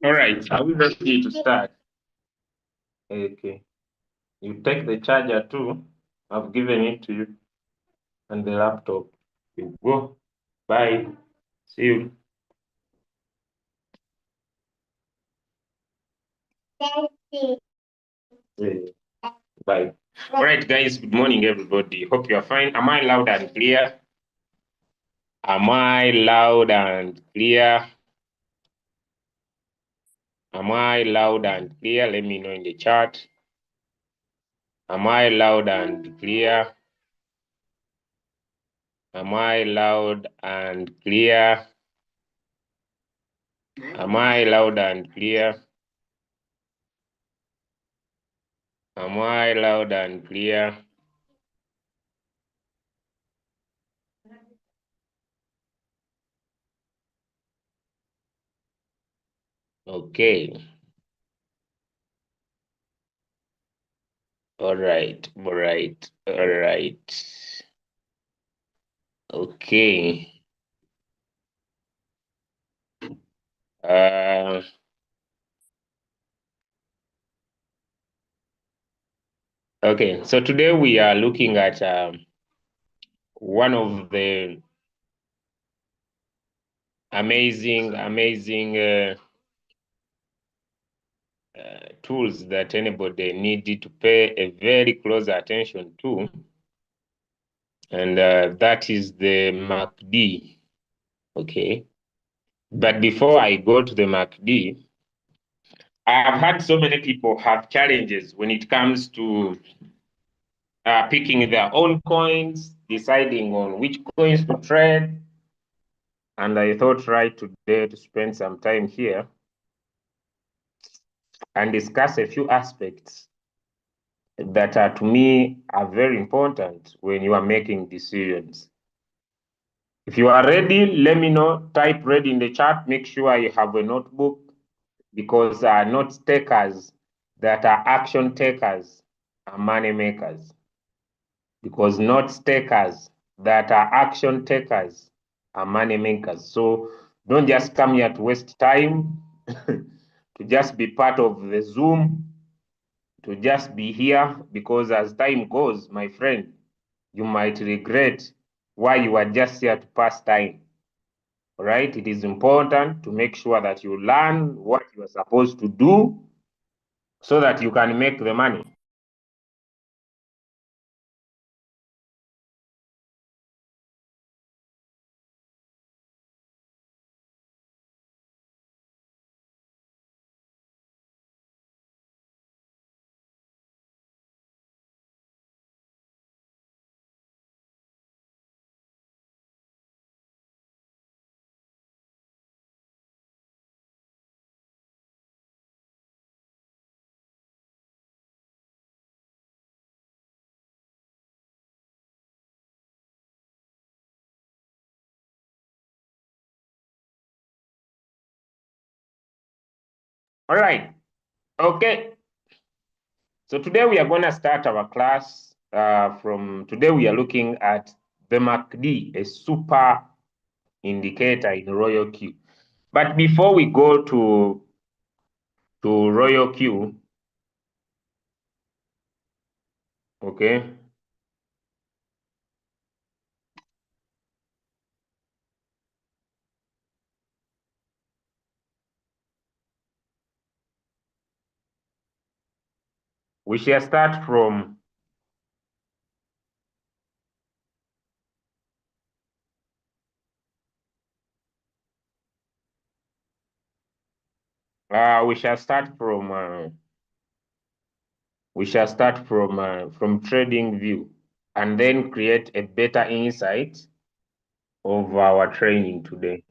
All right, are we ready to start? Okay. You take the charger too. I've given it to you and the laptop. You go. Bye. See you. Yeah. Bye. All right, guys. Good morning, everybody. Hope you are fine. Am I loud and clear? Am I loud and clear? Am I loud and clear? Let me know in the chat. Am I loud and clear? Am I loud and clear? Am I loud and clear? Am I loud and clear? Okay. All right. All right. All right. Okay. Uh, okay. So today we are looking at one of the amazing tools that anybody needed to pay a very close attention to, and that is the MACD. Okay. But before I go to the MACD, I've had so many people have challenges when it comes to picking their own coins, deciding on which coins to trade. And I thought right today to spend some time here and discuss a few aspects that are to me are very important when you are making decisions. If you are ready, let me know. Type ready in the chat. Make sure you have a notebook because note takers that are action takers are money makers. Because note takers that are action takers are money makers. So don't just come here to waste time, to just be part of the Zoom, to just be here, because as time goes, my friend, you might regret why you are just here to pass time. All right, it is important to make sure that you learn what you are supposed to do so that you can make the money. All right, okay. So today we are going to start our class. From today we are looking at the MACD, a super indicator in Royalq. But before we go to Royalq, okay, we shall start from we shall start from trading view and then create a better insight of our training today.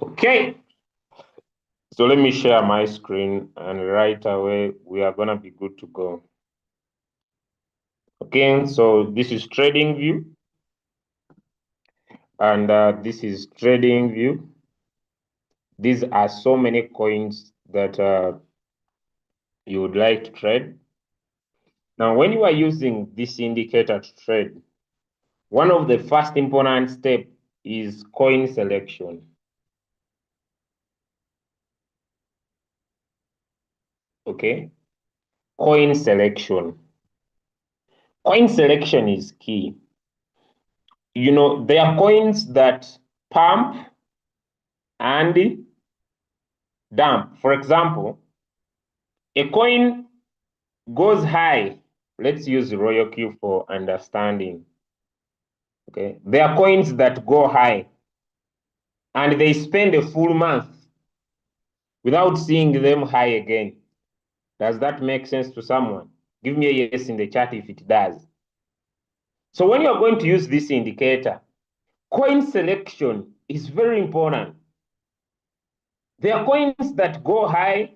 Okay. So let me share my screen and right away we are gonna be good to go. Okay, so this is trading view and this is trading view. These are so many coins that you would like to trade. Now, when you are using this indicator to trade, one of the first important steps is coin selection. Okay. Coin selection. Coin selection is key. There are coins that pump and dump. For example, a coin goes high. Let's use Royalq for understanding. Okay. There are coins that go high and they spend a full month without seeing them high again. Does that make sense to someone? Give me a yes in the chat if it does. So when you're going to use this indicator, coin selection is very important. There are coins that go high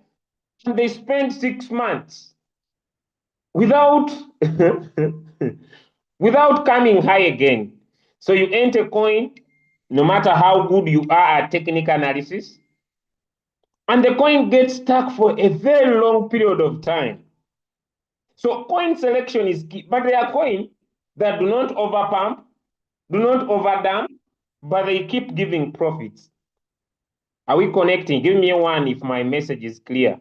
and they spend 6 months without without coming high again. So you enter coin, no matter how good you are at technical analysis, and the coin gets stuck for a very long period of time. So coin selection is key, but there are coins that do not overpump, do not overdump, but they keep giving profits. Are we connecting? Give me a one if my message is clear.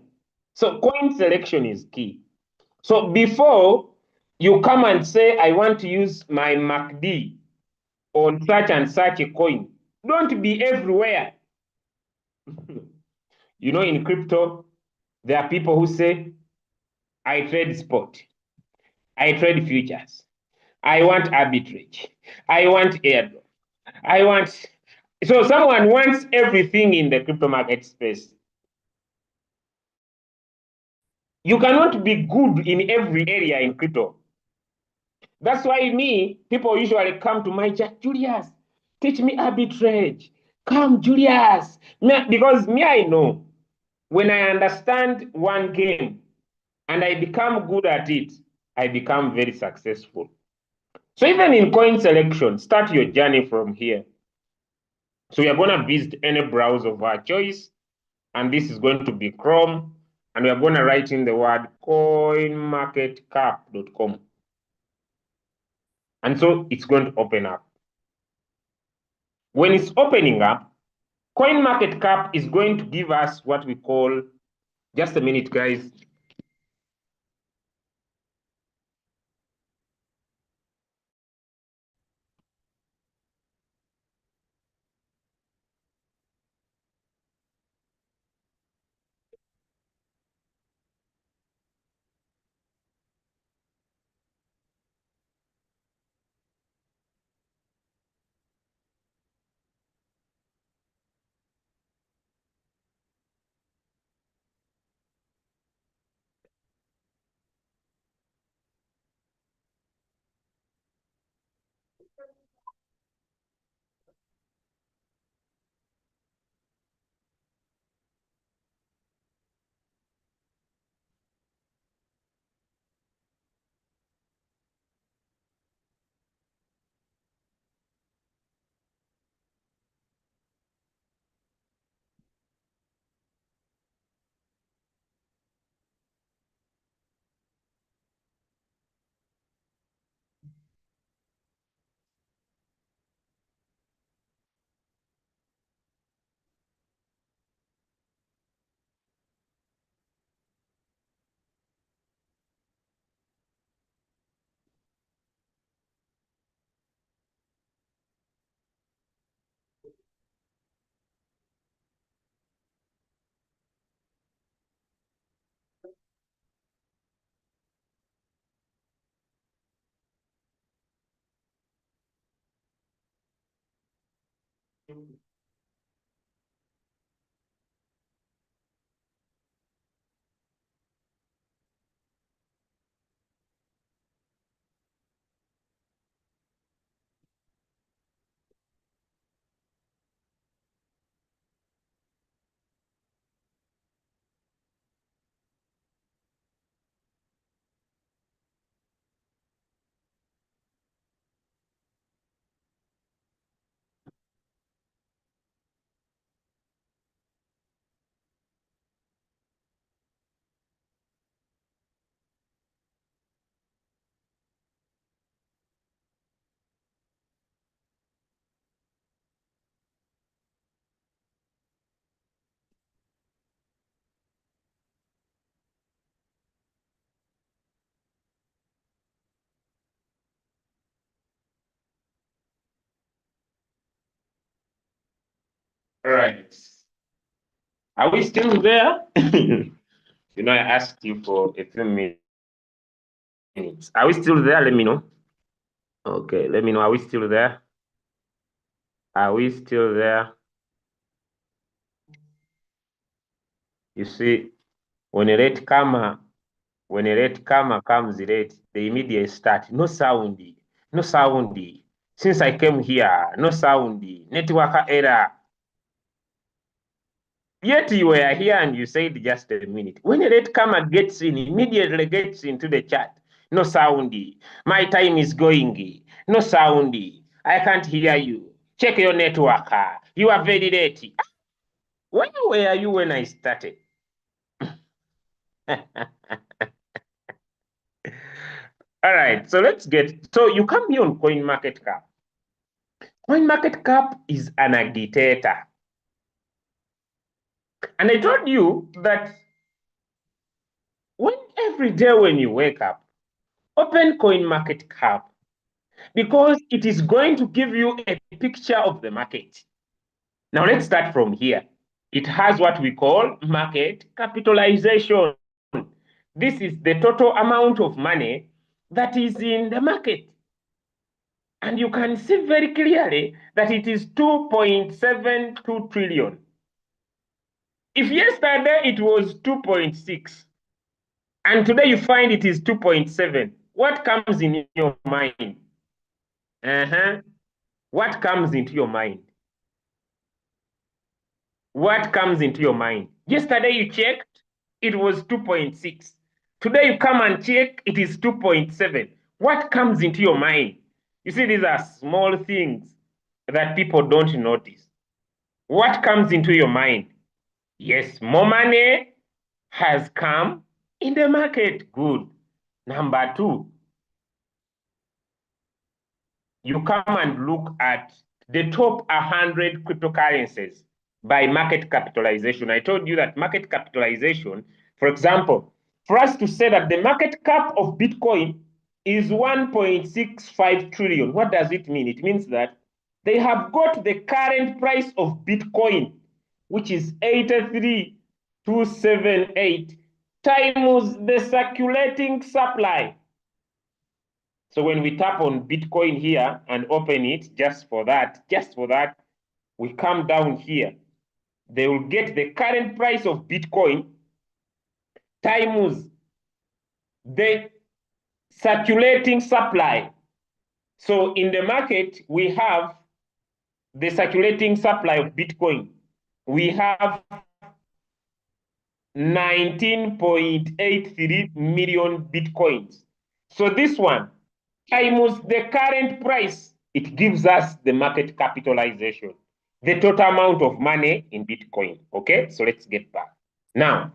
So coin selection is key. So before you come and say, I want to use my MACD on such and such a coin, don't be everywhere. In crypto, there are people who say, I trade spot, I trade futures, I want arbitrage, I want airdrop, I want. So someone wants everything in the crypto market space. You cannot be good in every area in crypto. That's why people usually come to my chat, Julius, teach me arbitrage. Come, Julius. Because I know when I understand one game and I become good at it, I become very successful. So even in coin selection, start your journey from here. So we are going to visit any browser of our choice, and this is going to be Chrome, and we are going to write in the word coinmarketcap.com. And so it's going to open up. When it's opening up, CoinMarketCap is going to give us what we call, just a minute, guys. All right. Are we still there? I asked you for a few minutes. Are we still there? Let me know. Okay, let me know. Are we still there? Are we still there? You see, when a latecomer comes late, they immediately start. No sound. No sound. Since I came here, no sound. Network error. Yet you were here and you said just a minute. When a latecomer gets in, immediately gets into the chat. No sound. My time is going. No sound. I can't hear you. Check your network. You are very late. Where were you when I started? All right, so let's get. So you come here on CoinMarketCap. CoinMarketCap is an agitator. And I told you that every day when you wake up, open CoinMarketCap because it is going to give you a picture of the market. Now let's start from here. It has what we call market capitalization. This is the total amount of money that is in the market. And you can see very clearly that it is 2.72 trillion. If yesterday it was 2.6, and today you find it is 2.7, what comes in your mind? What comes into your mind? What comes into your mind? Yesterday you checked, it was 2.6. Today you come and check, it is 2.7. What comes into your mind? You see, these are small things that people don't notice. What comes into your mind? Yes, more money has come in the market. Good. Number two, you come and look at the top 100 cryptocurrencies by market capitalization. I told you that market capitalization, for example, for us to say that the market cap of Bitcoin is 1.65 trillion, what does it mean? It means that they have got the current price of Bitcoin, which is 83,278 times the circulating supply. So when we tap on Bitcoin here and open it just for that, we come down here. They will get the current price of Bitcoin times the circulating supply. So in the market, we have the circulating supply of Bitcoin. We have 19.83 million Bitcoins. So this one times the current price, it gives us the market capitalization, the total amount of money in Bitcoin. Okay, so let's get back. Now,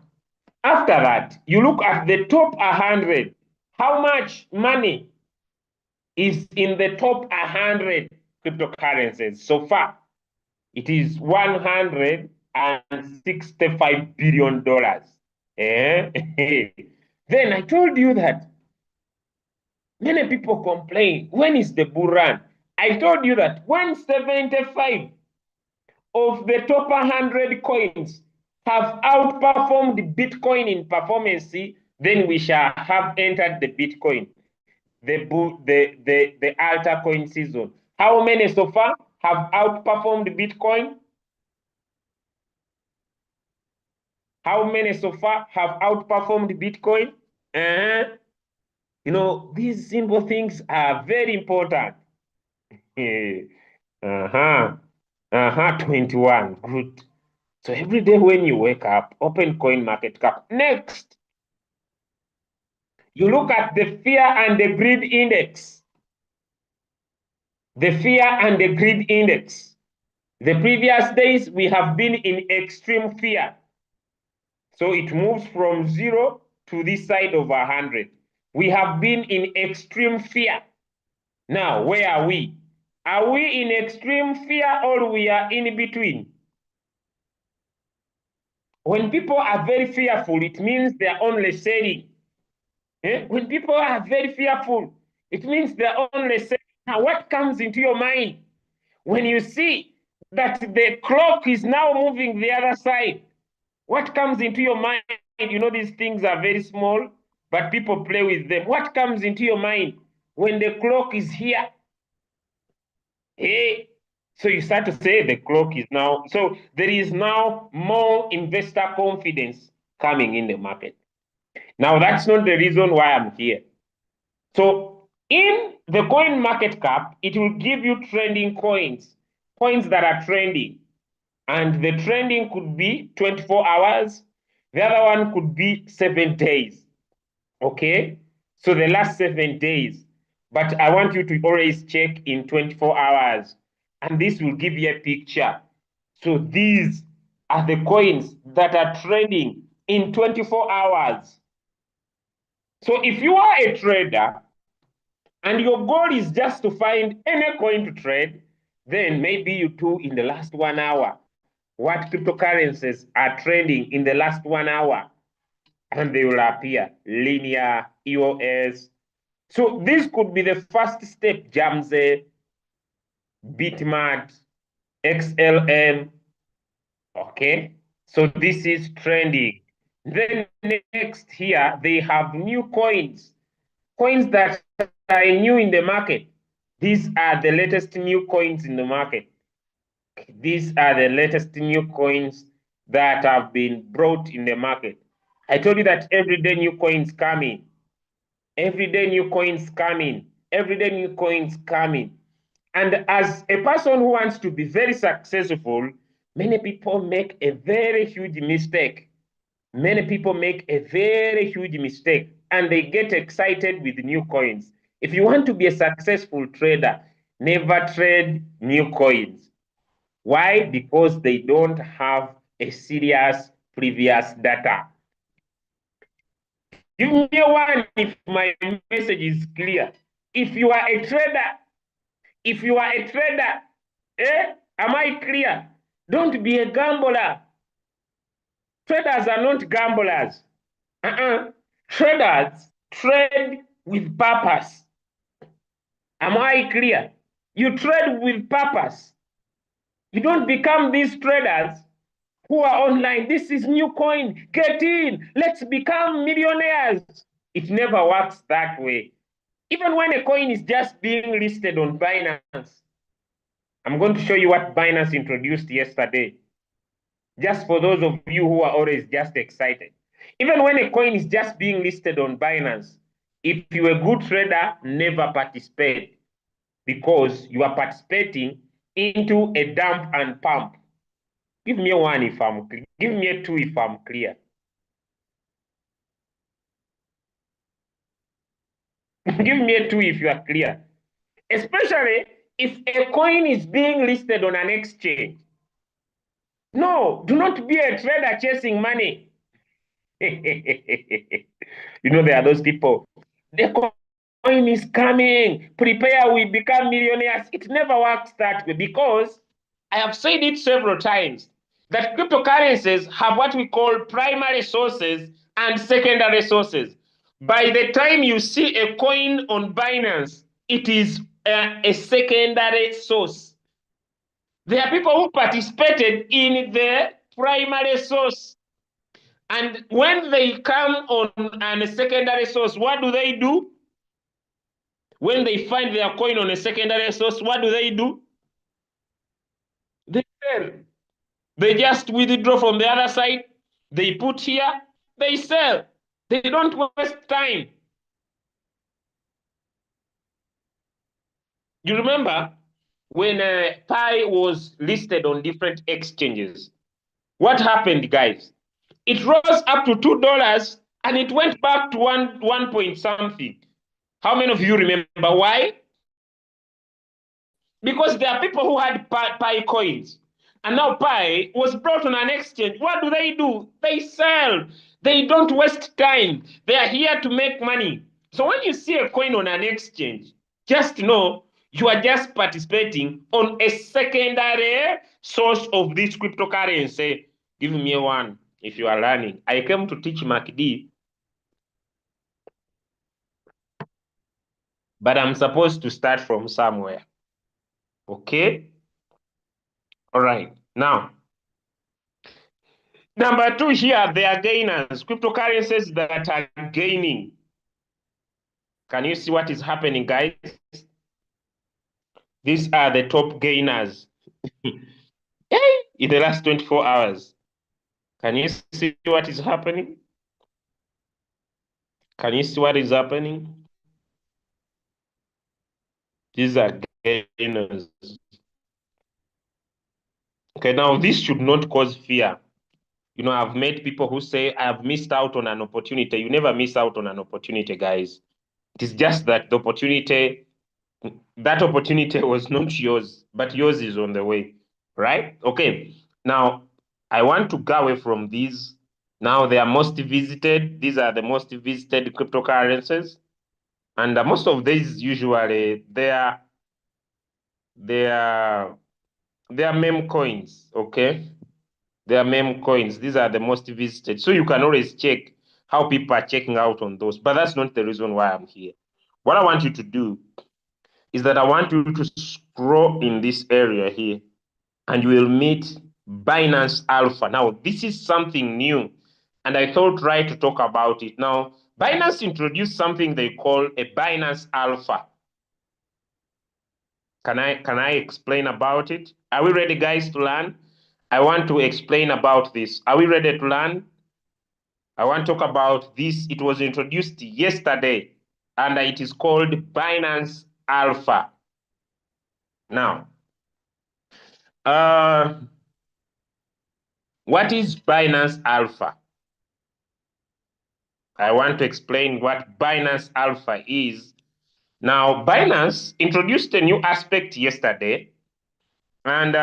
after that, you look at the top 100. How much money is in the top 100 cryptocurrencies so far? It is $165 billion. Then I told you that many people complain, when is the bull run? I told you that when 75 of the top 100 coins have outperformed Bitcoin in performance, then we shall have entered the Bitcoin, the altcoin season. How many so far have outperformed Bitcoin? How many so far have outperformed Bitcoin? These simple things are very important. 21. Good. So every day when you wake up, open CoinMarketCap. Next, you look at the fear and the greed index. The fear and the greed index. The previous days, we have been in extreme fear. So it moves from 0 to this side of 100. We have been in extreme fear. Now, where are we? Are we in extreme fear or we are in between? When people are very fearful, it means they are only selling. When people are very fearful, it means they're only selling. Now, what comes into your mind when you see that the clock is now moving the other side. What comes into your mind? You know, these things are very small, but people play with them. What comes into your mind when the clock is here? Hey, so you start to say the clock is now. So there is now more investor confidence coming in the market. Now, that's not the reason why I'm here. So in the coin market cap, it will give you trending coins, coins that are trending. And the trending could be 24 hours. The other one could be 7 days. Okay? So the last 7 days. But I want you to always check in 24 hours. And this will give you a picture. So these are the coins that are trending in 24 hours. So if you are a trader and your goal is just to find any coin to trade, then maybe you do in the last 1 hour what cryptocurrencies are trending in the last 1 hour, and they will appear linear, EOS. So this could be the first step, Jamze, Bitmart, XLM. Okay, so this is trending. Then next here, they have new coins, coins that are new in the market. These are the latest new coins in the market. These are the latest new coins that have been brought in the market. I told you that every day new coins coming, every day new coins coming, every day new coins coming. And as a person who wants to be very successful, many people make a very huge mistake. Many people make a very huge mistake and they get excited with new coins. If you want to be a successful trader, never trade new coins. Why? Because they don't have a serious previous data. Give me one if my message is clear. If you are a trader, if you are a trader, am I clear? Don't be a gambler. Traders are not gamblers. Traders trade with purpose. Am I clear? You trade with purpose. You don't become these traders who are online. This is new coin. Get in. Let's become millionaires. It never works that way. Even when a coin is just being listed on Binance, I'm going to show you what Binance introduced yesterday. Just for those of you who are always just excited. Even when a coin is just being listed on Binance, if you're a good trader, never participate because you are participating into a dump and pump. Give me a one if I'm clear. Give me a two if I'm clear. Give me a two if you are clear. Especially if a coin is being listed on an exchange. No, do not be a trader chasing money. You know, there are those people. The coin is coming. Prepare, we become millionaires. It never works that way because I have said it several times that cryptocurrencies have what we call primary sources and secondary sources. By the time you see a coin on Binance, it is a secondary source. There are people who participated in the primary source. And when they come on a secondary source, what do they do? When they find their coin on a secondary source, what do? They sell. They just withdraw from the other side. They put here, they sell. They don't waste time. You remember when Pi was listed on different exchanges? What happened, guys? It rose up to $2 and it went back to one point something. How many of you remember why? Because there are people who had Pi coins. And now Pi was brought on an exchange. What do? They sell. They don't waste time. They are here to make money. So when you see a coin on an exchange, just know you are just participating on a secondary source of this cryptocurrency. Give me one if you are learning. I came to teach MACD, but I'm supposed to start from somewhere. Okay? All right. Now, number two here, they are gainers. Cryptocurrencies that are gaining. Can you see what is happening, guys? These are the top gainers in the last 24 hours. Can you see what is happening? Can you see what is happening? These are gainers. Okay, now this should not cause fear. You know, I've met people who say, I've missed out on an opportunity. You never miss out on an opportunity, guys. It is just that that opportunity was not yours, but yours is on the way, right? Okay, now I want to go away from these. Now they are most visited. These are the most visited cryptocurrencies. And most of these usually they are they are meme coins, okay? They are meme coins. These are the most visited. So you can always check how people are checking out on those. But that's not the reason why I'm here. What I want you to do is that I want you to scroll in this area here and you will meet Binance Alpha. Now, this is something new, and I thought right to talk about it. Now, Binance introduced something they call a Binance Alpha. Can I explain about it? Are we ready, guys, to learn? I want to explain about this. Are we ready to learn? I want to talk about this. It was introduced yesterday, and it is called Binance Alpha. Now, what is Binance Alpha? I want to explain what Binance Alpha is. Now, Binance introduced a new aspect yesterday, and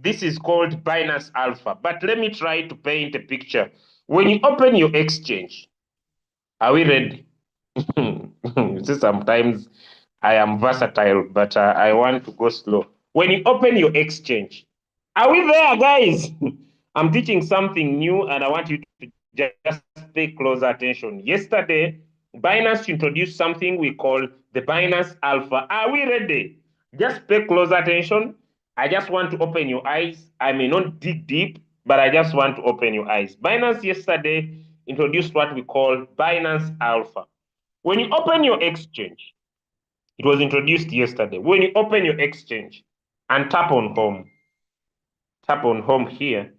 this is called Binance Alpha. But let me try to paint a picture. When you open your exchange, are we ready? See, sometimes I am versatile, but I want to go slow. When you open your exchange, are we there, guys? I'm teaching something new, and I want you to just pay close attention. Yesterday, Binance introduced something we call the Binance Alpha. Are we ready? Just pay close attention. I just want to open your eyes. I may not dig deep, but I just want to open your eyes. Binance yesterday introduced what we call Binance Alpha. When you open your exchange, it was introduced yesterday. When you open your exchange and tap on home here,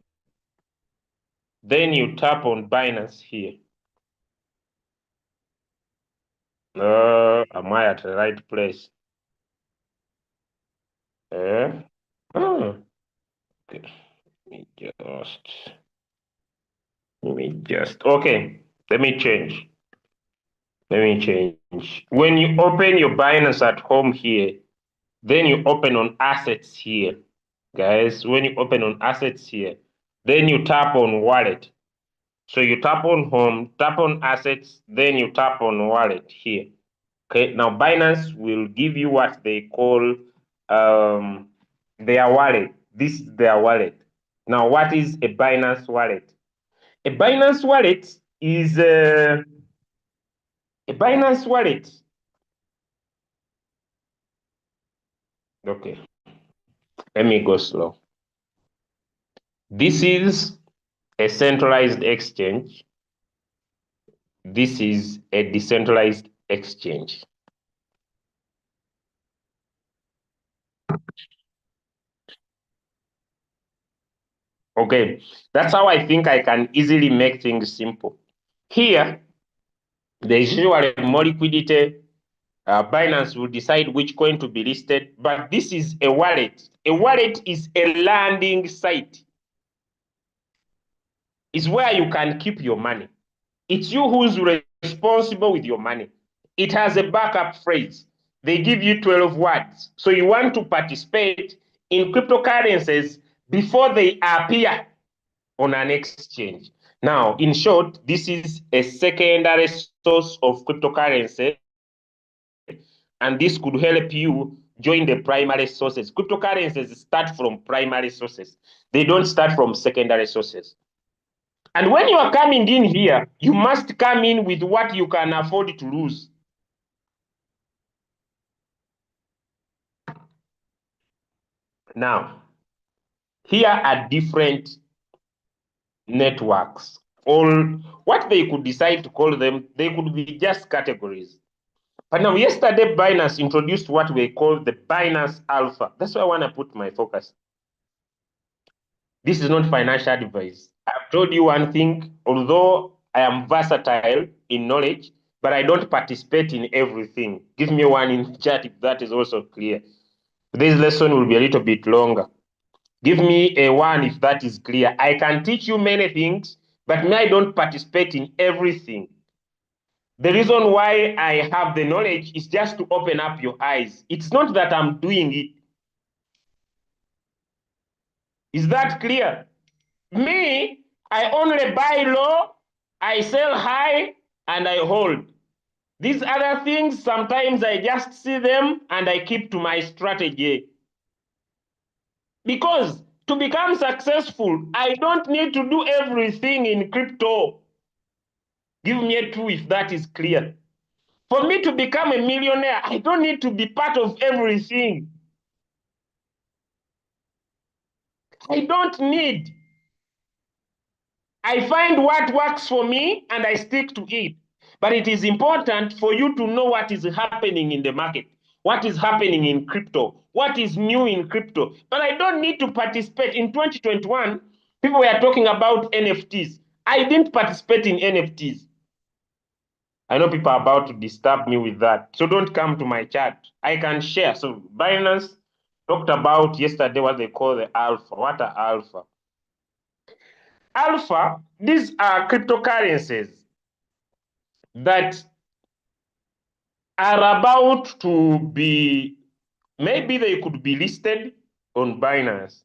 then you tap on Binance here. Am I at the right place? Oh, okay. Okay. Let me change. Let me change. When you open your Binance at home here, then you open on assets here. Guys, when you open on assets here, then you tap on wallet. So you tap on home, tap on assets, then you tap on wallet here. Okay, now Binance will give you what they call their wallet. This is their wallet. Now, what is a Binance wallet? A Binance wallet is a Binance wallet. Okay, let me go slow. This is a centralized exchange. This is a decentralized exchange. Okay, that's how I think I can easily make things simple. Here, there's usually more liquidity. Binance will decide which coin to be listed, but this is a wallet. A wallet is a landing site. It's where you can keep your money. It's you who's responsible with your money. It has a backup phrase. They give you 12 words. So you want to participate in cryptocurrencies before they appear on an exchange. Now, in short, this is a secondary source of cryptocurrency, and this could help you join the primary sources. Cryptocurrencies start from primary sources, they don't start from secondary sources. And when you are coming in here, you must come in with what you can afford to lose. Now, Here are different networks. All what they could decide to call them, they could be just categories. But now, yesterday, Binance introduced what we call the Binance Alpha. That's where I want to put my focus. This is not financial advice. I've told you one thing, although I am versatile in knowledge, but I don't participate in everything. Give me one in chat if that is also clear. This lesson will be a little bit longer. Give me a one if that is clear. I can teach you many things, but me, I don't participate in everything. The reason why I have the knowledge is just to open up your eyes. It's not that I'm doing it. Is that clear? Me, I only buy low, I sell high, and I hold. These other things, sometimes I just see them and I keep to my strategy. Because to become successful, I don't need to do everything in crypto. Give me a two if that is clear. For me to become a millionaire, I don't need to be part of everything. I don't need. I find what works for me and I stick to it. But it is important for you to know what is happening in the market, what is happening in crypto, what is new in crypto. But I don't need to participate. In 2021, people were talking about NFTs. I didn't participate in NFTs. I know people are about to disturb me with that. So don't come to my chat. I can share. So Binance talked about yesterday what they call the alpha. What are alpha? Alpha, these are cryptocurrencies that are about to be, maybe they could be listed on Binance.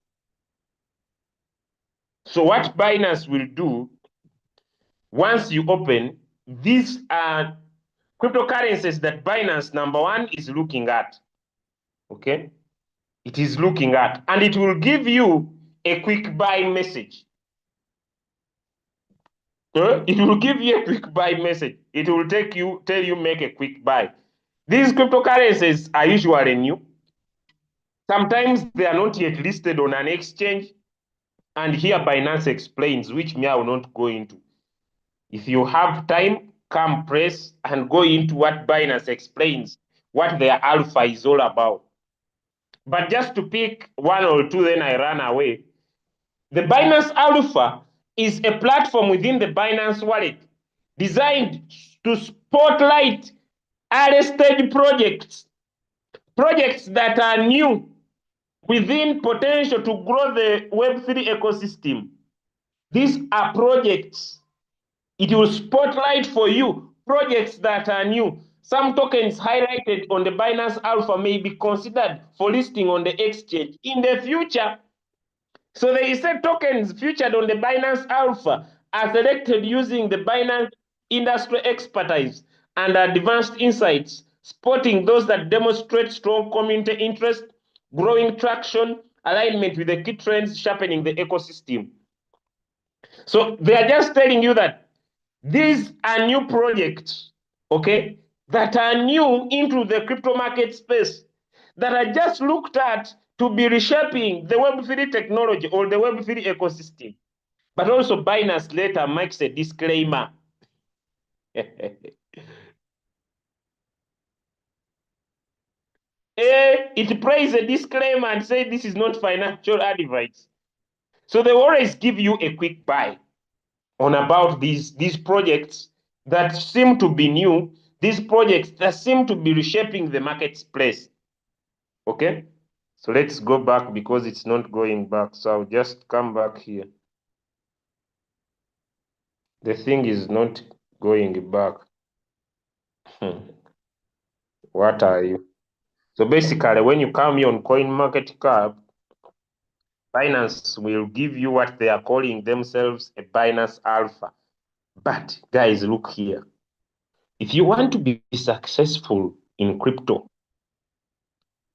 So what Binance will do, once you open, these are cryptocurrencies that Binance, number one, is looking at. Okay? It is looking at, and it will give you a quick buy message. It will give you a quick buy message. It will tell you make a quick buy. These cryptocurrencies are usually new. Sometimes they are not yet listed on an exchange. And here Binance explains, which me I will not go into. If you have time, come press and go into what Binance explains, what their alpha is all about. But just to pick one or two, then I run away. The Binance Alpha is a platform within the Binance wallet designed to spotlight early stage projects that are new within potential to grow the Web3 ecosystem. These are projects. It will spotlight for you projects that are new. Some tokens highlighted on the Binance Alpha may be considered for listing on the exchange in the future. So they said tokens featured on the Binance Alpha are selected using the Binance industry expertise and advanced insights, spotting those that demonstrate strong community interest, growing traction, alignment with the key trends sharpening the ecosystem. So they are just telling you that these are new projects, okay, that are new into the crypto market space, that are just looked at to be reshaping the Web3 technology or the Web3 ecosystem. But also Binance later makes a disclaimer. It plays a disclaimer and says this is not financial advice. So they always give you a quick buy on about these projects that seem to be new, these projects that seem to be reshaping the marketplace. Okay? So let's go back because it's not going back. So I'll just come back here. The thing is not going back. What are you? So basically, when you come here on CoinMarketCap, Binance will give you what they are calling themselves a Binance Alpha. But guys, look here. If you want to be successful in crypto,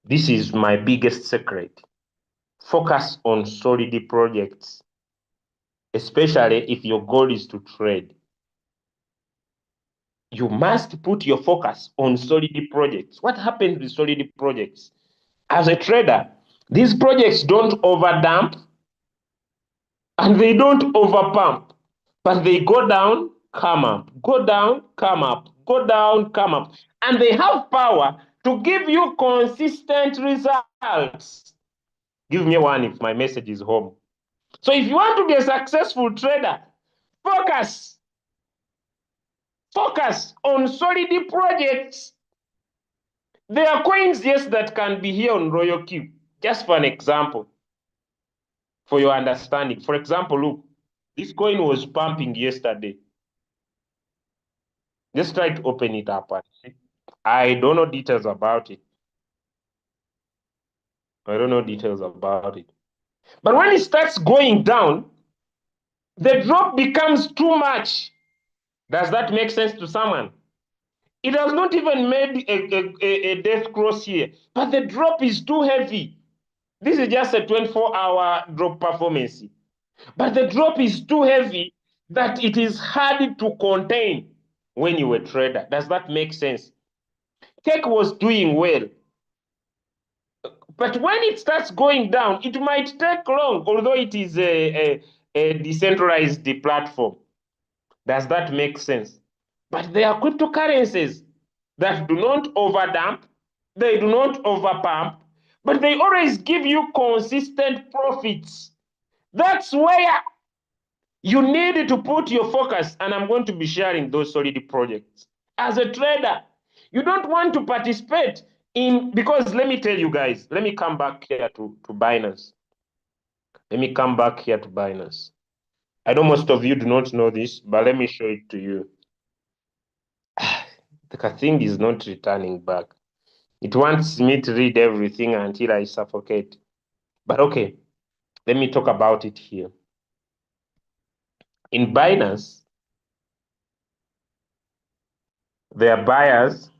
this is my biggest secret. Focus on solid projects, especially if your goal is to trade. You must put your focus on solid projects. What happens with solid projects? As a trader, these projects don't overdump, and they don't overpump, but they go down, come up, go down, come up, go down, come up, and they have power to give you consistent results. Give me one if my message is home. So if you want to be a successful trader, focus on solid projects. There are coins, yes, that can be here on Royalq. Just for an example, for your understanding. For example, look, this coin was pumping yesterday. Just try to open it up and see. I don't know details about it. I don't know details about it. But when it starts going down, the drop becomes too much. Does that make sense to someone? It has not even made a death cross here, but the drop is too heavy. This is just a 24-hour drop performance. But the drop is too heavy that it is hard to contain when you're a trader. Does that make sense? Tech was doing well. But when it starts going down, it might take long, although it is a decentralized platform. Does that make sense? But there are cryptocurrencies that do not overdump, they do not overpump, but they always give you consistent profits. That's where you need to put your focus, and I'm going to be sharing those solid projects. As a trader, you don't want to participate in, because let me tell you guys, let me come back here to Binance. Let me come back here to Binance. I know most of you do not know this, but let me show it to you. The thing is not returning back. It wants me to read everything until I suffocate. But okay, let me talk about it here. In Binance, there are buyers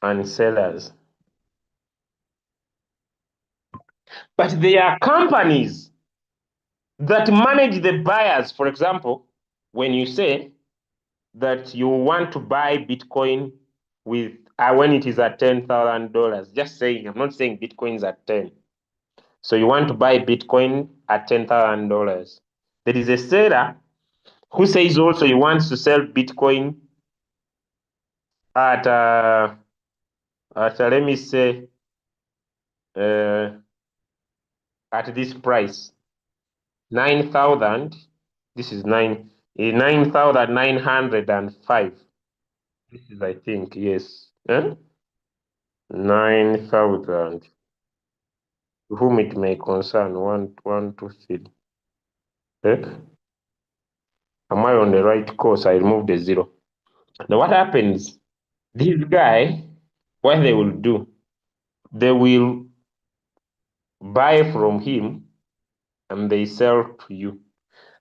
and sellers. But there are companies that manage the buyers. For example, when you say that you want to buy Bitcoin with when it is at $10,000, just saying, I'm not saying Bitcoin's at 10. So you want to buy Bitcoin at $10,000. There is a seller who says also he wants to sell Bitcoin at let me say uh, at this price 9,000. This is 9,905. This is, I think, yes, 9,000. Whom it may concern. One, two, three. Eh? Am I on the right course? I removed the zero. Now what happens? This guy, what they will do, they will buy from him and they sell to you.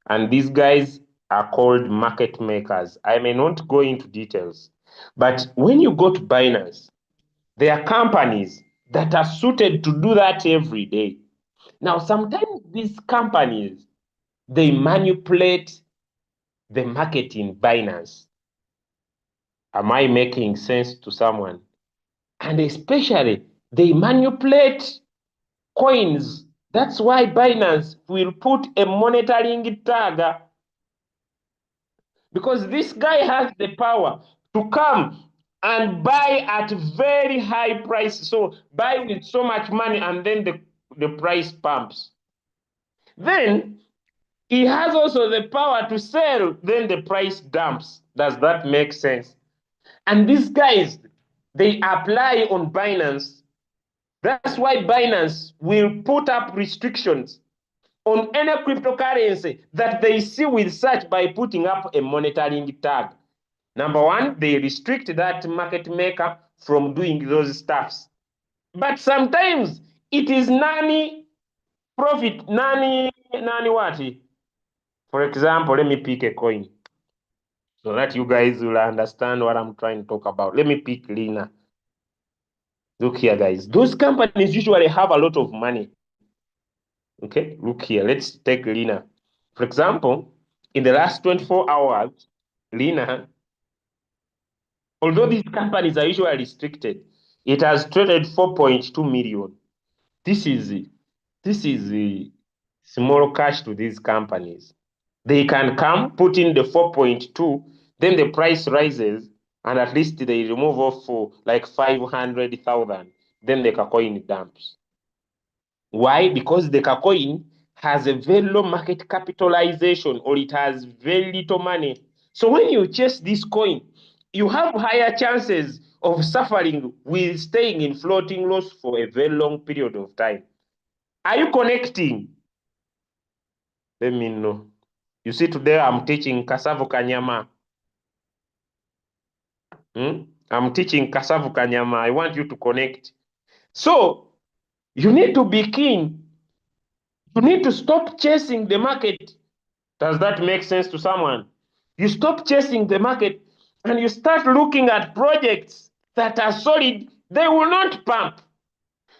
And these guys are called market makers. I may not go into details, but when you go to Binance, there are companies that are suited to do that every day. Now, sometimes these companies, they manipulate the market in Binance. Am I making sense to someone? And especially, they manipulate coins. That's why Binance will put a monitoring tag, because this guy has the power to come and buy at very high price. So buy with so much money and then the price pumps. Then he has also the power to sell, then the price dumps. Does that make sense? And these guys, they apply on Binance. That's why Binance will put up restrictions on any cryptocurrency that they see with such by putting up a monitoring tag. Number one, they restrict that market maker from doing those stuffs. But sometimes it is nani profit, nani what? For example, let me pick a coin so that you guys will understand what I'm trying to talk about. Let me pick Lina. Look here, guys. Those companies usually have a lot of money. Okay, look here. Let's take Lina. For example, in the last 24 hours, Lina, although these companies are usually restricted, it has traded 4.2 million. This is This is the small cash to these companies. They can come, put in the 4.2, then the price rises, and at least they remove off for like 500,000. Then the coin dumps. Why? Because the coin has a very low market capitalization, or it has very little money. So when you chase this coin, you have higher chances of suffering with staying in floating loss for a very long period of time. Are you connecting? Let me know. You see, today I'm teaching Kasavu Kanyama. I'm teaching Kasavu Kanyama. I want you to connect. So you need to be keen. You need to stop chasing the market. Does that make sense to someone? You stop chasing the market and you start looking at projects that are solid. They will not pump,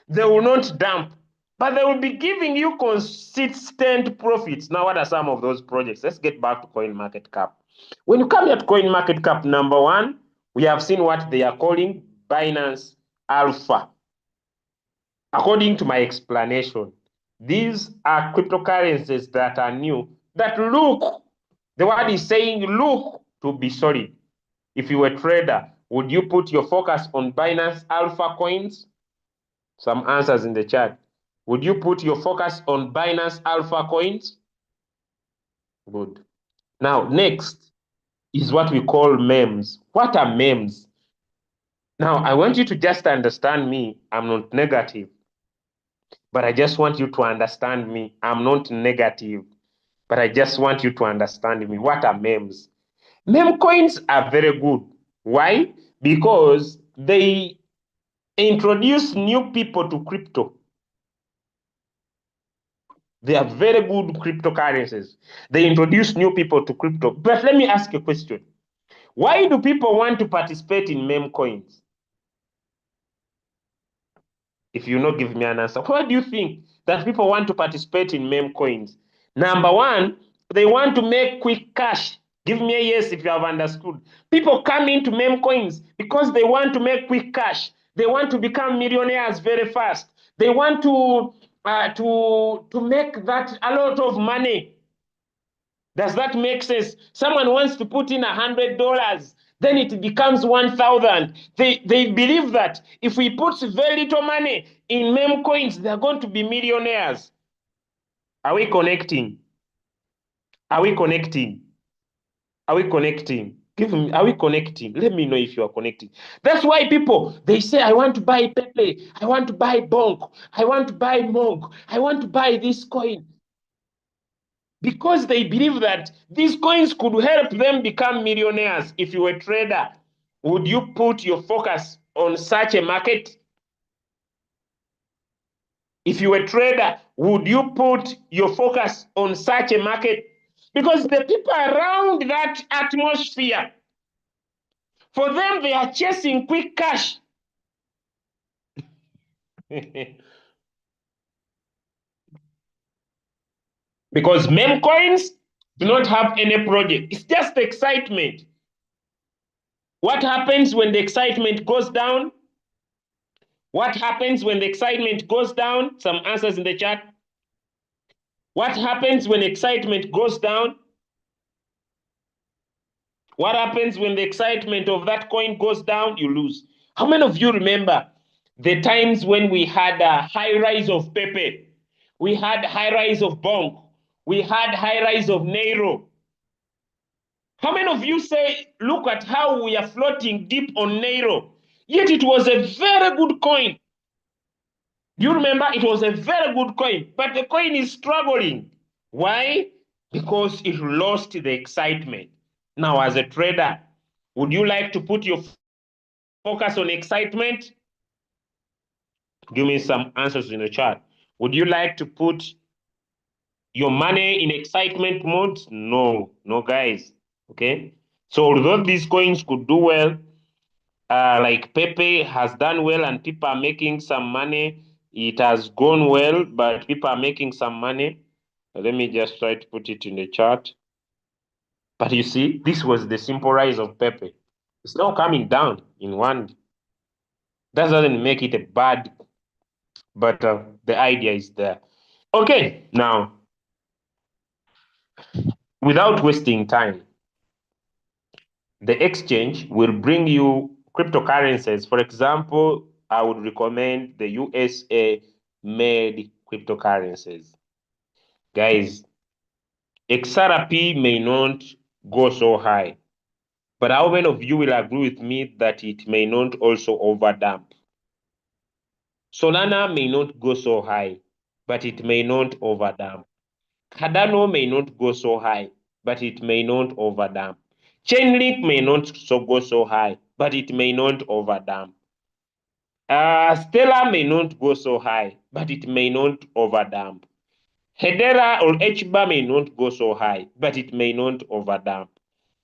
they will not dump, but they will be giving you consistent profits. Now, what are some of those projects? Let's get back to CoinMarketCap. When you come here to CoinMarketCap, number one, we have seen what they are calling Binance Alpha. According to my explanation, these are cryptocurrencies that are new, that look, the word is saying look to be solid. If you were a trader, would you put your focus on Binance Alpha coins? Some answers in the chat. Would you put your focus on Binance Alpha coins? Good. Now, next is what we call memes. What are memes? Now, I want you to just understand me. I'm not negative, but I just want you to understand me. I'm not negative, but I just want you to understand me. What are memes? Meme coins are very good. Why? Because they introduce new people to crypto. They are very good cryptocurrencies. They introduce new people to crypto. But let me ask a question. Why do people want to participate in meme coins? If you not give me an answer, why do you think that people want to participate in meme coins? Number one, they want to make quick cash. Give me a yes if you have understood. People come into meme coins because they want to make quick cash. They want to become millionaires very fast. They want to make that a lot of money. Does that make sense? Someone wants to put in $100, then it becomes 1,000. They believe that if we put very little money in meme coins, they're going to be millionaires. Are we connecting? Are we connecting? Are we connecting? Give me, are we connecting? Let me know if you are connecting. That's why people, they say, I want to buy Pepe, I want to buy Bonk, I want to buy Monk, I want to buy this coin. Because they believe that these coins could help them become millionaires. If you were a trader, would you put your focus on such a market? If you were a trader, would you put your focus on such a market? Because the people around that atmosphere, for them, they are chasing quick cash. Because meme coins do not have any project. It's just excitement. What happens when the excitement goes down? What happens when the excitement goes down? Some answers in the chat. What happens when excitement goes down? What happens when the excitement of that coin goes down? You lose. How many of you remember the times when we had a high rise of Pepe? We had high rise of Bonk. We had high rise of Nairo. How many of you say, look at how we are floating deep on Nairo? Yet it was a very good coin. You remember it was a very good coin, but the coin is struggling. Why? Because it lost the excitement. Now, as a trader, would you like to put your focus on excitement? Give me some answers in the chat. Would you like to put your money in excitement mode? No, no, guys. Okay. So, although these coins could do well, like Pepe has done well and people are making some money. It has gone well, but people are making some money. Let me just try to put it in the chart. But you see, this was the simple rise of Pepe. It's now coming down in one. That doesn't make it a bad, but the idea is there. Okay, now, without wasting time, the exchange will bring you cryptocurrencies. For example, I would recommend the USA made cryptocurrencies. Guys, XRP may not go so high, but how many of you will agree with me that it may not also overdump? Solana may not go so high, but it may not overdump. Cardano may not go so high, but it may not overdump. Chainlink may not go so high, but it may not overdump. Stellar may not go so high, but it may not overdump. Hedera or HBAR may not go so high, but it may not overdump.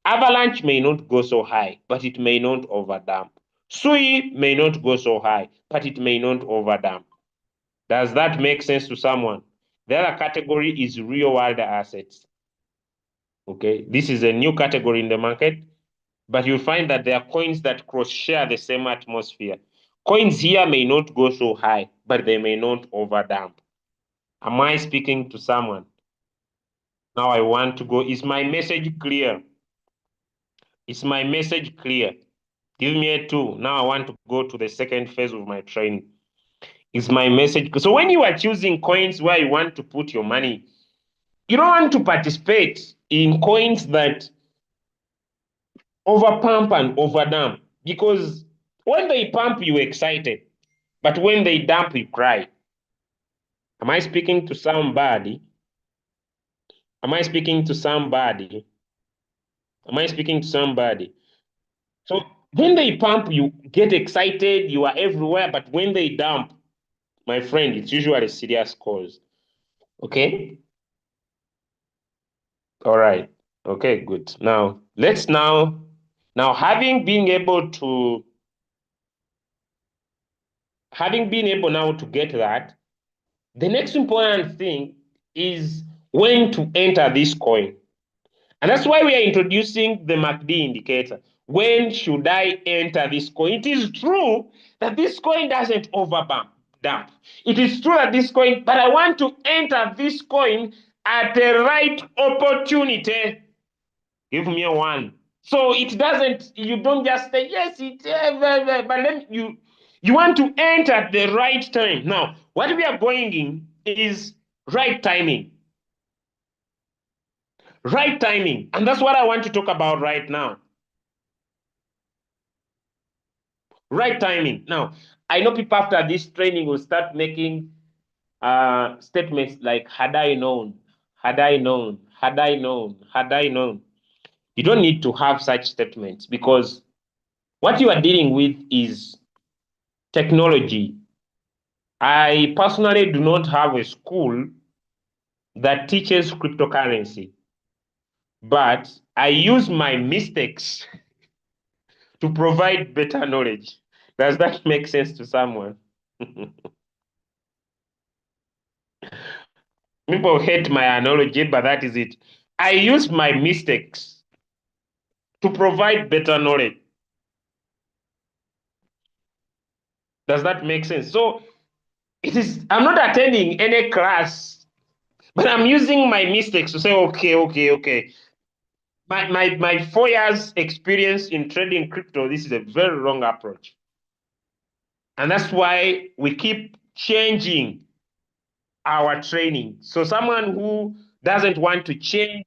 Avalanche may not go so high, but it may not overdump. Sui may not go so high, but it may not overdump. Does that make sense to someone? The other category is real world assets. Okay, this is a new category in the market, but you'll find that there are coins that cross share the same atmosphere. Coins here may not go so high, but they may not overdump. Am I speaking to someone? Now I want to go. Is my message clear? Is my message clear? Give me a 2. Now I want to go to the second phase of my training. Is my message? So when you are choosing coins where you want to put your money, you don't want to participate in coins that overpump and overdump, because when they pump, you excited, but when they dump, you cry. Am I speaking to somebody? Am I speaking to somebody? Am I speaking to somebody? So when they pump, you get excited, you are everywhere, but when they dump, my friend, it's usually a serious cause. Okay? All right. Okay, good. Now, let's now having been able now to get that, the next important thing is when to enter this coin. And that's why we are introducing the MACD indicator. When should I enter this coin? It is true that this coin doesn't overbump. Dump. It is true that this coin, but I want to enter this coin at the right opportunity. Give me a 1. So it doesn't, you don't just say, yes, but then you want to enter at the right time. Now, what we are going in is right timing. Right timing. And that's what I want to talk about right now. Right timing. Now, I know people after this training will start making statements like, had I known, had I known, had I known, had I known. You don't need to have such statements, because what you are dealing with is technology. I personally do not have a school that teaches cryptocurrency, but I use my mistakes to provide better knowledge. Does that make sense to someone? People hate my analogy, but that is it. I use my mistakes to provide better knowledge. Does that make sense? So I'm not attending any class, but I'm using my mistakes to say, okay. My 4 years experience in trading crypto, this is a very wrong approach. And that's why we keep changing our training. So someone who doesn't want to change,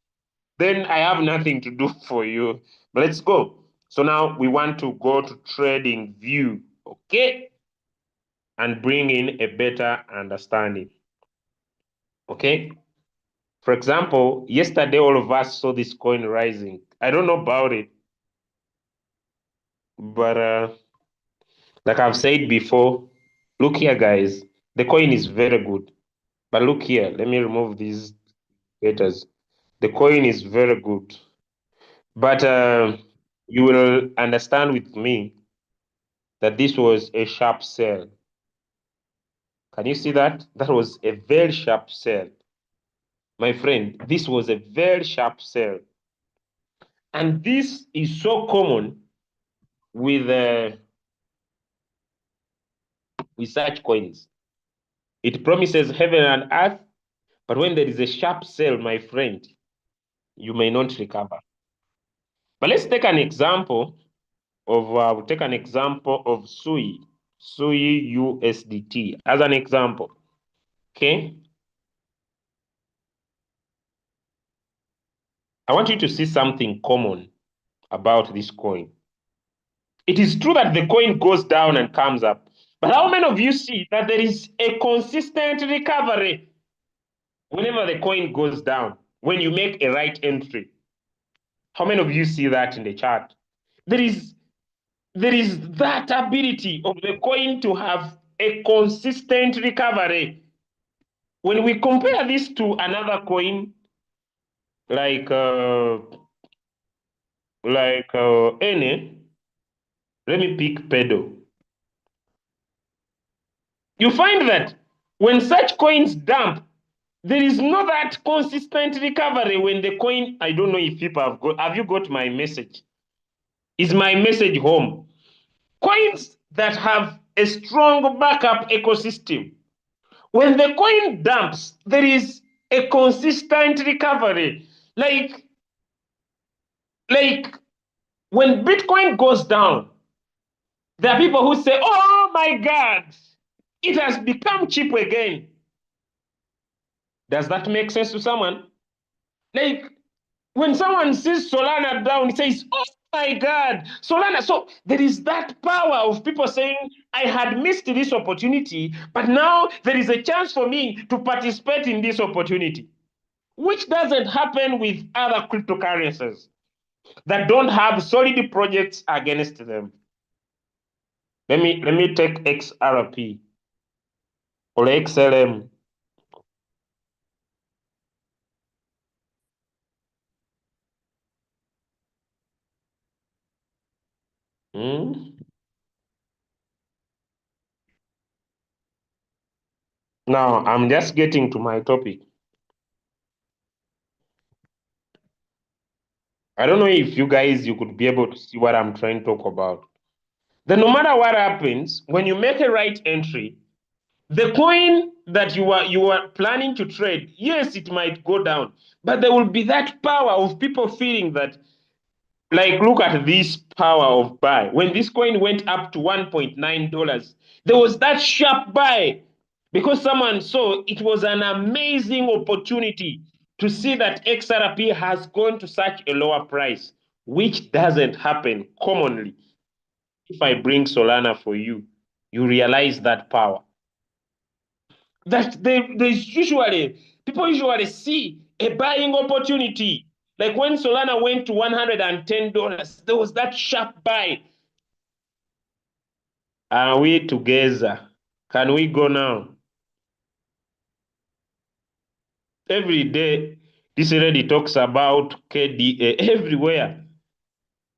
then I have nothing to do for you. But let's go. So now we want to go to trading view, okay? And bring in a better understanding, okay? For example, yesterday all of us saw this coin rising. I don't know about it, but like I've said before, look here, guys. The coin is very good. But look here, let me remove these letters. The coin is very good. But you will understand with me that this was a sharp sell. Can you see that? That was a very sharp sell. My friend, this was a very sharp sell. And this is so common with such coins. It promises heaven and earth, But when there is a sharp sell, my friend, you may not recover. But let's take an example we'll take an example of SUI USDT as an example. Okay. I want you to see something common about this coin. It is true that the coin goes down and comes up, but how many of you see that there is a consistent recovery whenever the coin goes down, when you make a right entry? How many of you see that in the chart? There is that ability of the coin to have a consistent recovery. When we compare this to another coin like Ene, let me pick Pedo. You find that when such coins dump, there is no that consistent recovery when the coin. I don't know if people have you got my message? Is my message home? Coins that have a strong backup ecosystem, when the coin dumps, there is a consistent recovery. Like when Bitcoin goes down, there are people who say, "Oh my God, it has become cheap again." Does that make sense to someone? Like when someone sees Solana down, he says, "Oh my God, Solana." So there is that power of people saying, "I had missed this opportunity, but now there is a chance for me to participate in this opportunity," which doesn't happen with other cryptocurrencies that don't have solid projects against them. Let me take XRP or XLM. Hmm? Now I'm just getting to my topic. I don't know if you could be able to see what I'm trying to talk about. Then no matter what happens, when you make a right entry, the coin that you are planning to trade, yes, it might go down, but there will be that power of people feeling that, like, look at this power of buy. When this coin went up to $1.9, there was that sharp buy because someone saw it was an amazing opportunity to see that XRP has gone to such a lower price, which doesn't happen commonly. If I bring Solana for you, you realize that power. That there's usually people usually see a buying opportunity. Like when Solana went to $110, there was that sharp buy. Are we together? Can we go now? Every day, this lady talks about KDA everywhere.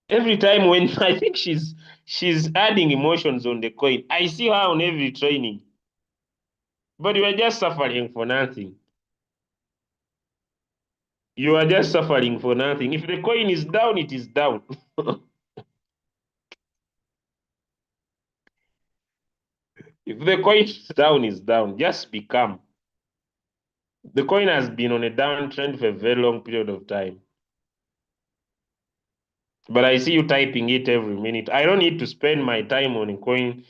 Every time when I think she's adding emotions on the coin, I see her on every training. But you are just suffering for nothing. You are just suffering for nothing. If the coin is down, it is down. If the coin is down, it's down. Just be calm. The coin has been on a downtrend for a very long period of time. But I see you typing it every minute. I don't need to spend my time on a coin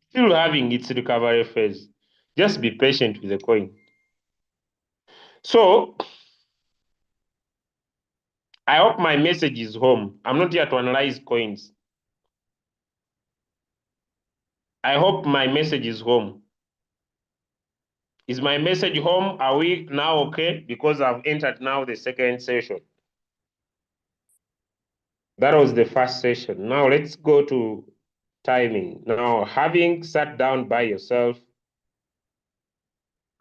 still having its recovery phase. Just be patient with the coin. So I hope my message is home. I'm not here to analyze coins. I hope my message is home. Is my message home? Are we now okay? Because I've entered now the second session. That was the first session. Now let's go to timing. Now, having sat down by yourself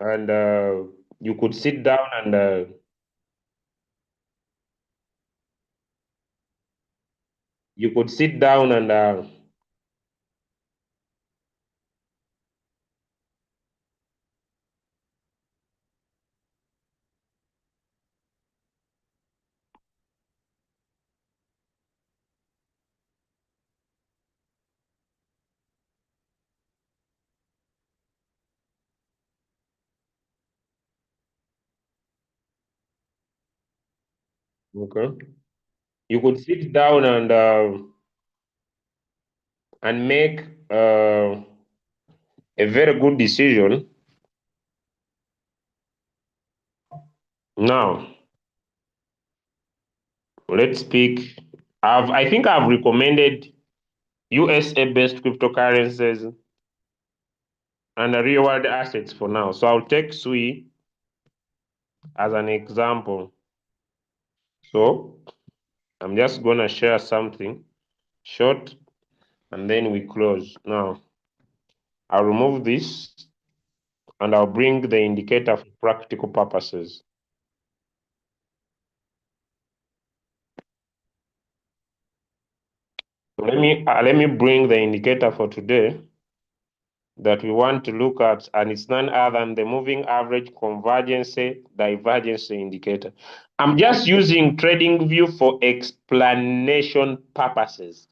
and you could sit down and you could sit down and Okay. You could sit down and make a very good decision. Now, let's speak. I think I've recommended USA-based cryptocurrencies and real world assets for now. So I'll take SUI as an example. So I'm just gonna share something short and then we close. Now I'll remove this and I'll bring the indicator for practical purposes. So let me bring the indicator for today that we want to look at, and it's none other than the moving average convergence divergence indicator. I'm just using TradingView for explanation purposes,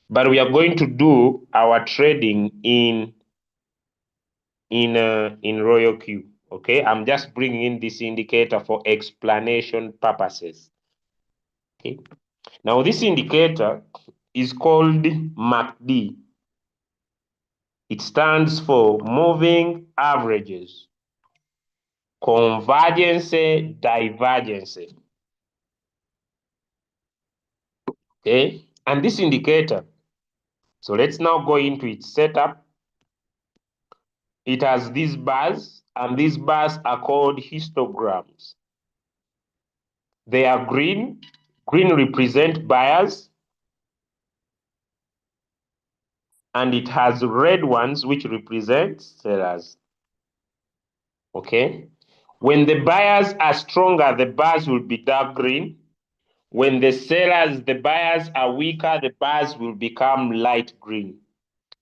but we are going to do our trading in Royalq. Okay, I'm just bringing in this indicator for explanation purposes. Okay, now this indicator is called MACD. It stands for moving averages, convergence, divergence. Okay, and this indicator, so let's now go into its setup. It has these bars, and these bars are called histograms. They are green. Green represent buyers, and it has red ones which represent sellers. Okay, when the buyers are stronger, the bars will be dark green. When the buyers are weaker, the bars will become light green.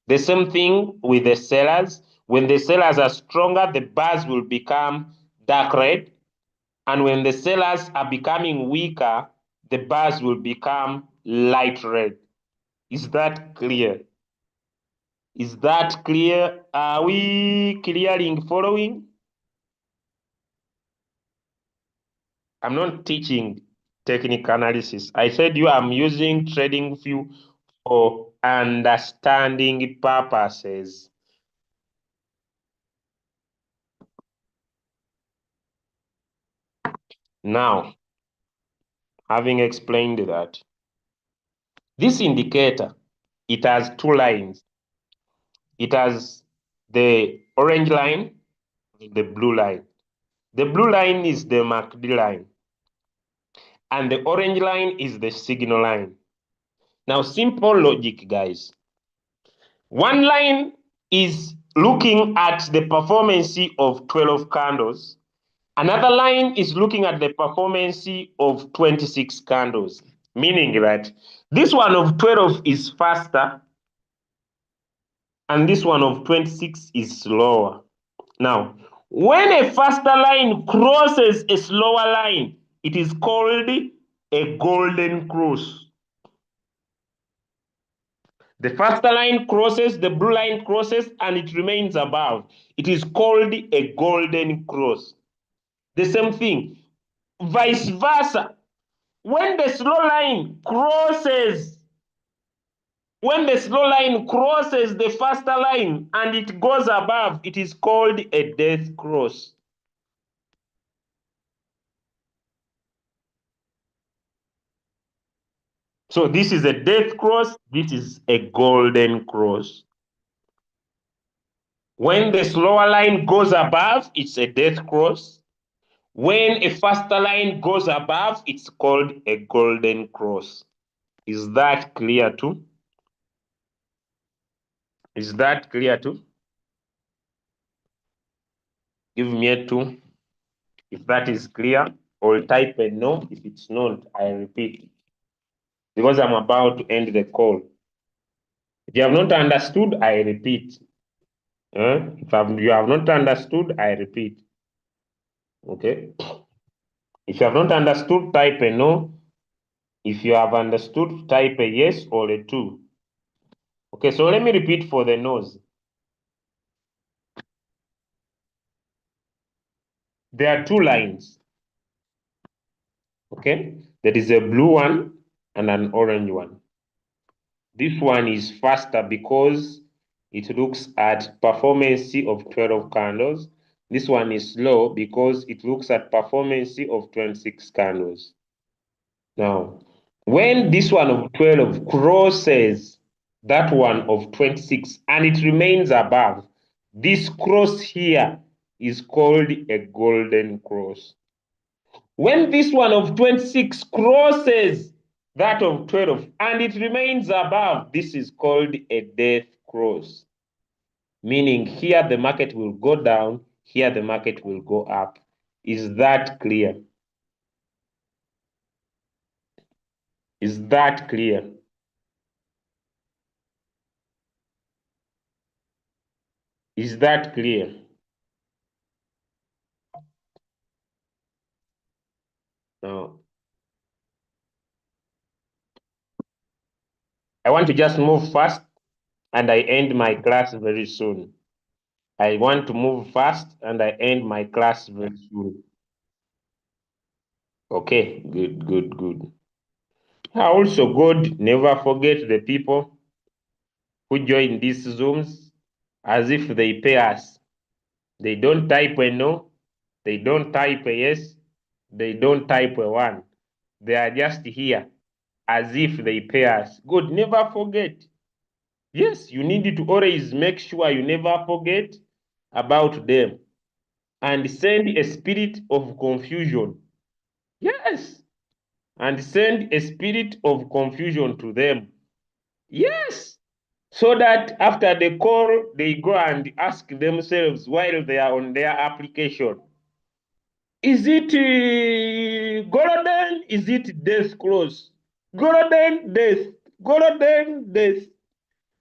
The same thing with the sellers. When the sellers are stronger, the bars will become dark red. And when the sellers are becoming weaker, the bars will become light red. Is that clear? Is that clear? Are we clearing following? I'm not teaching technical analysis. I said you I'm using TradingView for understanding purposes. Now, having explained that, this indicator, it has two lines. It has the orange line, the blue line. The blue line is the MACD line, and the orange line is the signal line. Now, simple logic, guys. One line is looking at the performance of 12 candles. Another line is looking at the performance of 26 candles, meaning that this one of 12 is faster and this one of 26 is slower. Now, when a faster line crosses a slower line, it is called a golden cross. The faster line crosses, the blue line crosses, and it remains above. It is called a golden cross. The same thing, vice versa. When the slow line crosses, when the slow line crosses the faster line and it goes above, it is called a death cross. So this is a death cross, this is a golden cross. When the slower line goes above, it's a death cross. When a faster line goes above, it's called a golden cross. Is that clear too? Is that clear too? Give me a two if that is clear, or type a no if it's not. I repeat, because I'm about to end the call. If you have not understood, I repeat. You have not understood, I repeat. Okay. If you have not understood, type a no. If you have understood, type a yes or a two. Okay, so let me repeat for the no's. There are two lines. Okay, There is a blue one and an orange one. This one is faster because it looks at performance of 12 candles. This one is slow because it looks at performance of 26 candles. Now, when this one of 12 crosses that one of 26 and it remains above, this cross here is called a golden cross. When this one of 26 crosses that of 12 and it remains above, this is called a death cross. Meaning here the market will go down, here the market will go up. Is that clear? Is that clear? Is that clear? Now, I want to just move fast and I end my class very soon. I want to move fast and I end my class very soon. Okay, good, good, good. Also, God, never forget the people who join these Zooms as if they pay us. They don't type a no, they don't type a yes, they don't type a one. They are just here as if they pay us. God, never forget. Yes, you need to always make sure you never forget about them and send a spirit of confusion. Yes, and send a spirit of confusion to them. Yes, so that after the call, they go and ask themselves while they are on their application, is it golden? Is it death close? Golden death, golden death.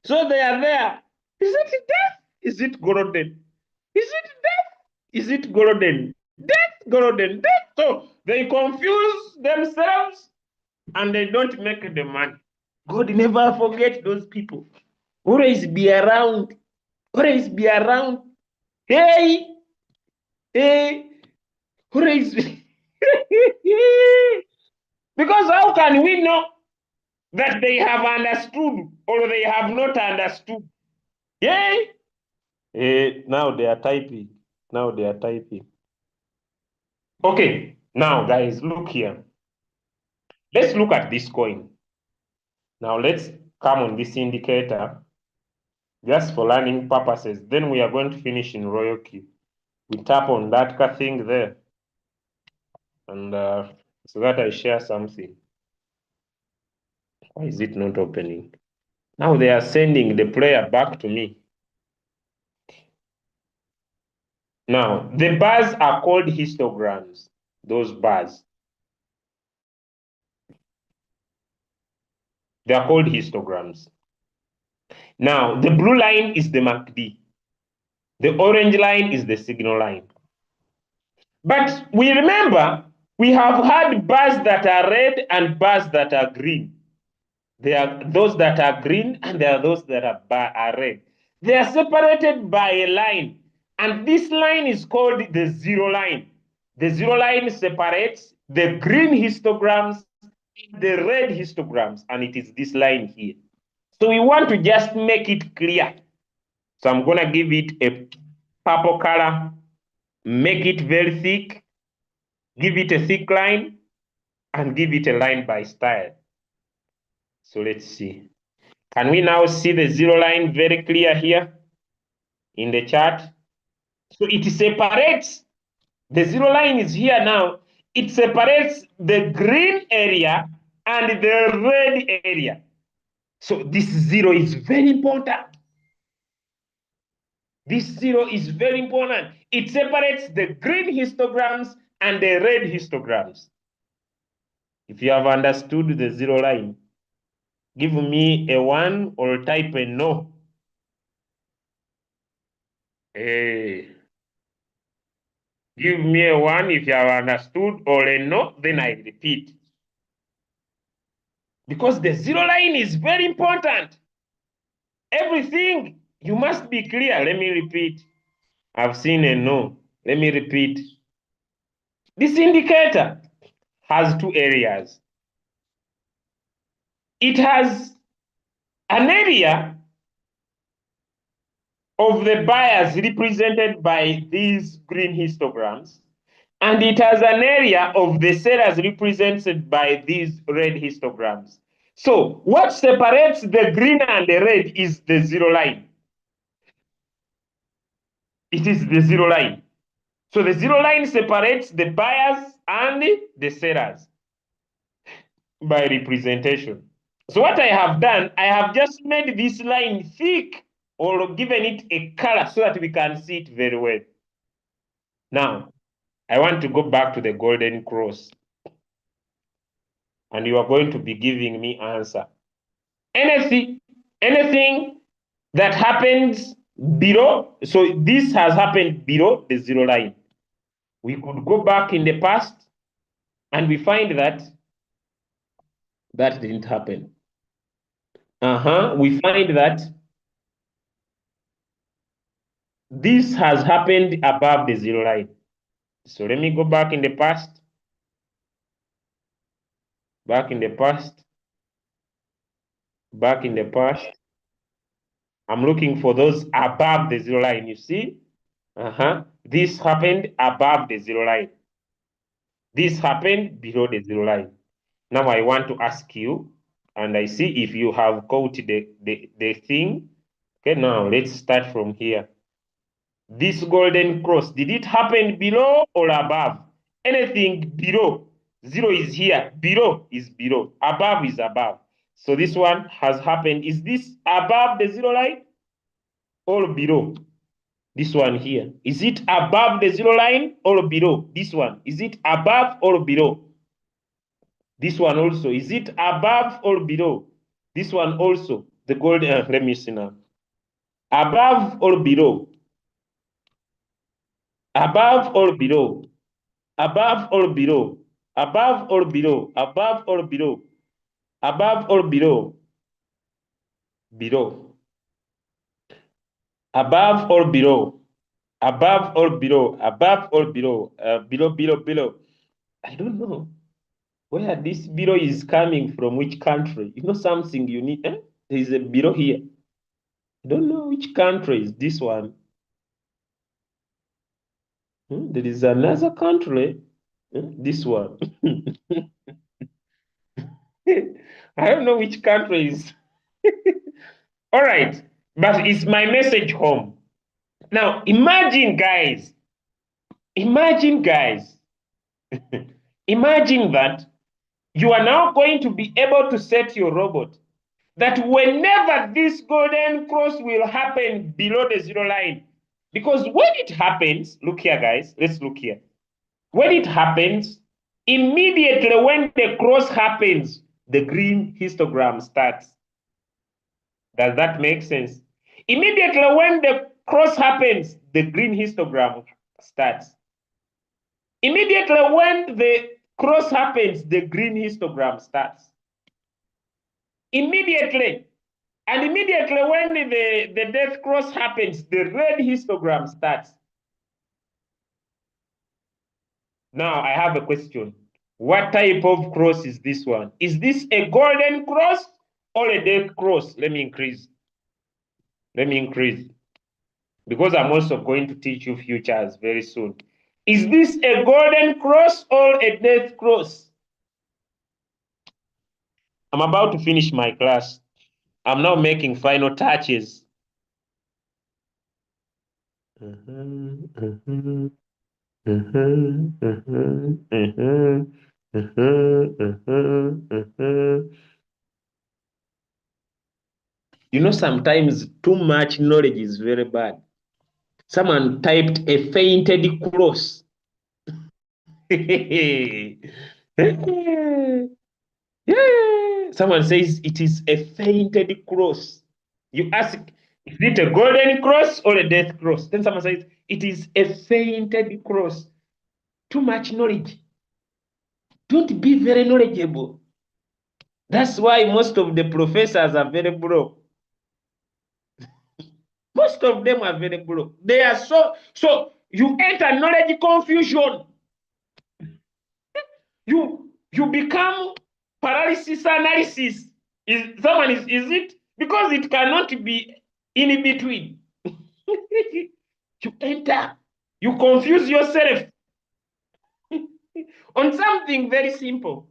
So they are there. Is it death? Is it golden? Is it death? Is it golden? Death, golden, death. So they confuse themselves and they don't make the money. God never forget those people. Always be around. Always be around. Hey, hey, always be. Because how can we know that they have understood or they have not understood? Yay! Now they are typing. Now they are typing. Okay, now guys, look here. Let's look at this coin. Now let's come on this indicator just for learning purposes. Then we are going to finish in Royalq. We tap on that thing there, and so that I share something. Why is it not opening? Now they are sending the player back to me. Now, the bars are called histograms, those bars. They are called histograms. Now, the blue line is the MACD. The orange line is the signal line. But we remember, we have had bars that are red and bars that are green. There are those that are green and there are those that are red. They are separated by a line, and this line is called the zero line. The zero line separates the green histograms and the red histograms, and it is this line here. So we want to just make it clear. So I'm going to give it a purple color, make it very thick, give it a thick line, and give it a line by style. So let's see. Can we now see the zero line very clear here in the chart? So it separates, the zero line is here now. It separates the green area and the red area. So this zero is very important. This zero is very important. It separates the green histograms and the red histograms. If you have understood the zero line, give me a one or type a no. Hey. Give me a one if you have understood, or a no, then I repeat. Because the zero line is very important. Everything, you must be clear. Let me repeat. I've seen a no. Let me repeat. This indicator has two areas. it has an area of the buyers represented by these green histograms, and it has an area of the sellers represented by these red histograms. So what separates the green and the red is the zero line. It is the zero line. So the zero line separates the buyers and the sellers by representation. So what I have done, I have just made this line thick or given it a color so that we can see it very well. Now, I want to go back to the golden cross. And you are going to be giving me answer. Anything that happens below, so this has happened below the zero line. We could go back in the past and we find that that didn't happen. We find that this has happened above the zero line. So let me go back in the past. Back in the past. Back in the past. I'm looking for those above the zero line, you see? This happened above the zero line. This happened below the zero line. Now I want to ask you, and I see if you have caught the thing. Okay, now let's start from here. This golden cross, did it happen below or above? Anything below, zero is here, below is below, above is above. So this one has happened. Is this above the zero line or below? This one here, is it above the zero line or below? This one, is it above or below? This one also, is it above or below? This one also, the golden, let me see now. Above or below? Above or below? Above or below? Above or below? Above or below? Above or below? Below. Above or below? Above or below? Above or below? Below. I don't know where this below is coming from, which country. You know something you need? There is a below here. I don't know which country is this one. There is another country. This one. I don't know which country is. All right, but it's my message home. Now, imagine, guys, imagine that you are now going to be able to set your robot that whenever this golden cross will happen below the zero line, because when it happens, look here, guys, let's look here. When it happens, immediately when the cross happens, the green histogram starts. Does that make sense? Immediately when the cross happens, the green histogram starts. Immediately when the cross happens, the green histogram starts. Immediately. And immediately when the death cross happens, the red histogram starts. Now I have a question. What type of cross is this one? Is this a golden cross or a death cross? Let me increase. Because I'm also going to teach you futures very soon. Is this a golden cross or a death cross? I'm about to finish my class. I'm now making final touches. You know, sometimes too much knowledge is very bad. Someone typed a fainted cross. Yeah. Someone says it is a fainted cross. You ask, is it a golden cross or a death cross? Then someone says it is a fainted cross. Too much knowledge. Don't be very knowledgeable. That's why most of the professors are very broke. Most of them are very broke. They are so you enter knowledge confusion. You become paralysis analysis. Is it? Because it cannot be in between. You enter, you confuse yourself on something very simple.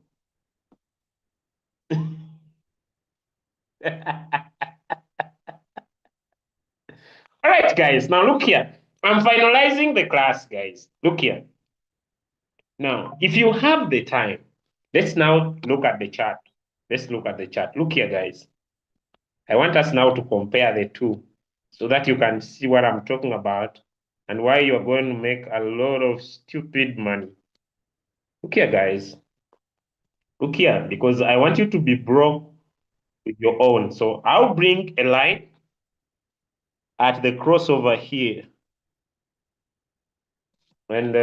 All right, guys. Now look here. I'm finalizing the class, guys. Look here. Now, if you have the time, let's now look at the chart. Let's look at the chart. Look here, guys. I want us now to compare the two so that you can see what I'm talking about and why you're going to make a lot of stupid money. Look here, guys. Look here, because I want you to be broke with your own. So I'll bring a line at the crossover here. And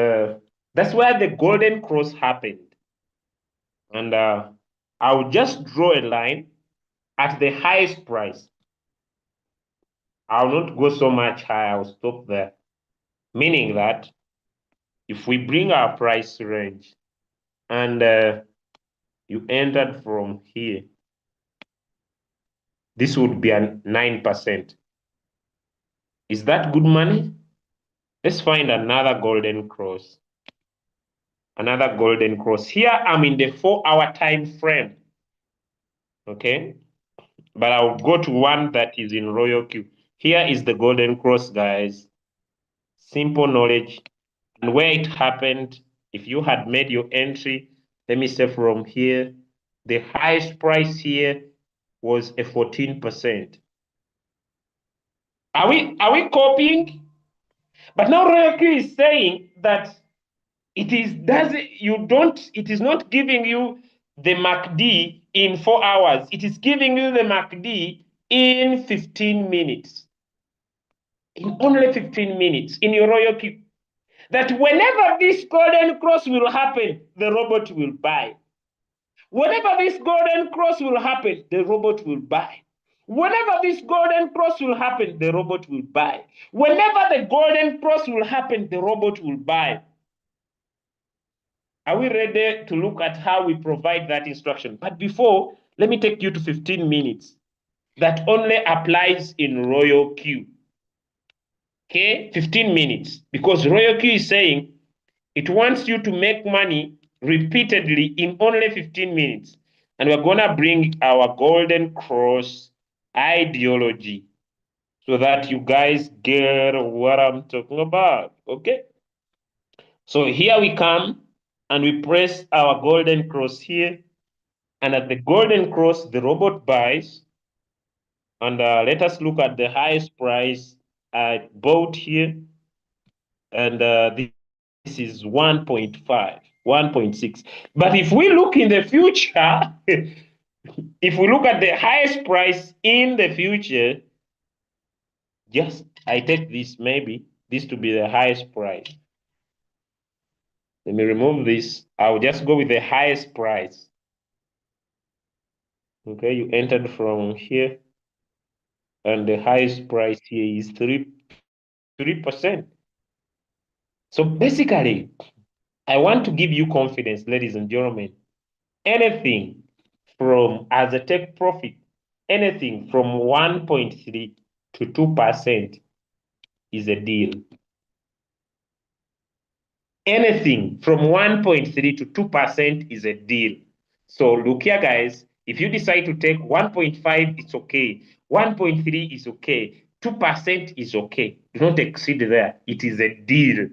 that's where the golden cross happened. And I'll just draw a line at the highest price. I'll not go so much high, I'll stop there. Meaning that if we bring our price range and you entered from here, this would be a 9%. Is that good money? Let's find another golden cross. Another golden cross. Here I'm in the 4-hour time frame. Okay. But I'll go to one that is in Royalq. Here is the golden cross, guys. Simple knowledge. And where it happened, if you had made your entry, let me say from here, the highest price here was a 14%. Are we copying? But now Royalq is saying that it is not giving you the MACD in 4 hours. It is giving you the MACD in 15 minutes. In only 15 minutes in your Royalq. That whenever this golden cross will happen, the robot will buy. Whenever this golden cross will happen, the robot will buy. Whenever this golden cross will happen, the robot will buy. Whenever the golden cross will happen, the robot will buy. Are we ready to look at how we provide that instruction? But before, let me take you to 15 minutes. That only applies in Royalq. Okay, 15 minutes. Because Royalq is saying it wants you to make money repeatedly in only 15 minutes. And we're going to bring our golden cross ideology so that you guys get what I'm talking about. Okay? So here we come and we press our golden cross here. And at the golden cross, the robot buys. And let us look at the highest price I bought here. And this is 1.5, 1.6. But if we look in the future, if we look at the highest price in the future, just I take this, maybe this to be the highest price. Let me remove this. I'll just go with the highest price. Okay, you entered from here, and the highest price here is 3%. So basically, I want to give you confidence, ladies and gentlemen. Anything from as a take profit, anything from 1.3 to 2% is a deal. Anything from 1.3 to 2% is a deal. So look here, guys. If you decide to take 1.5, it's okay. 1.3 is okay. 2% is okay. Do not exceed there. It is a deal.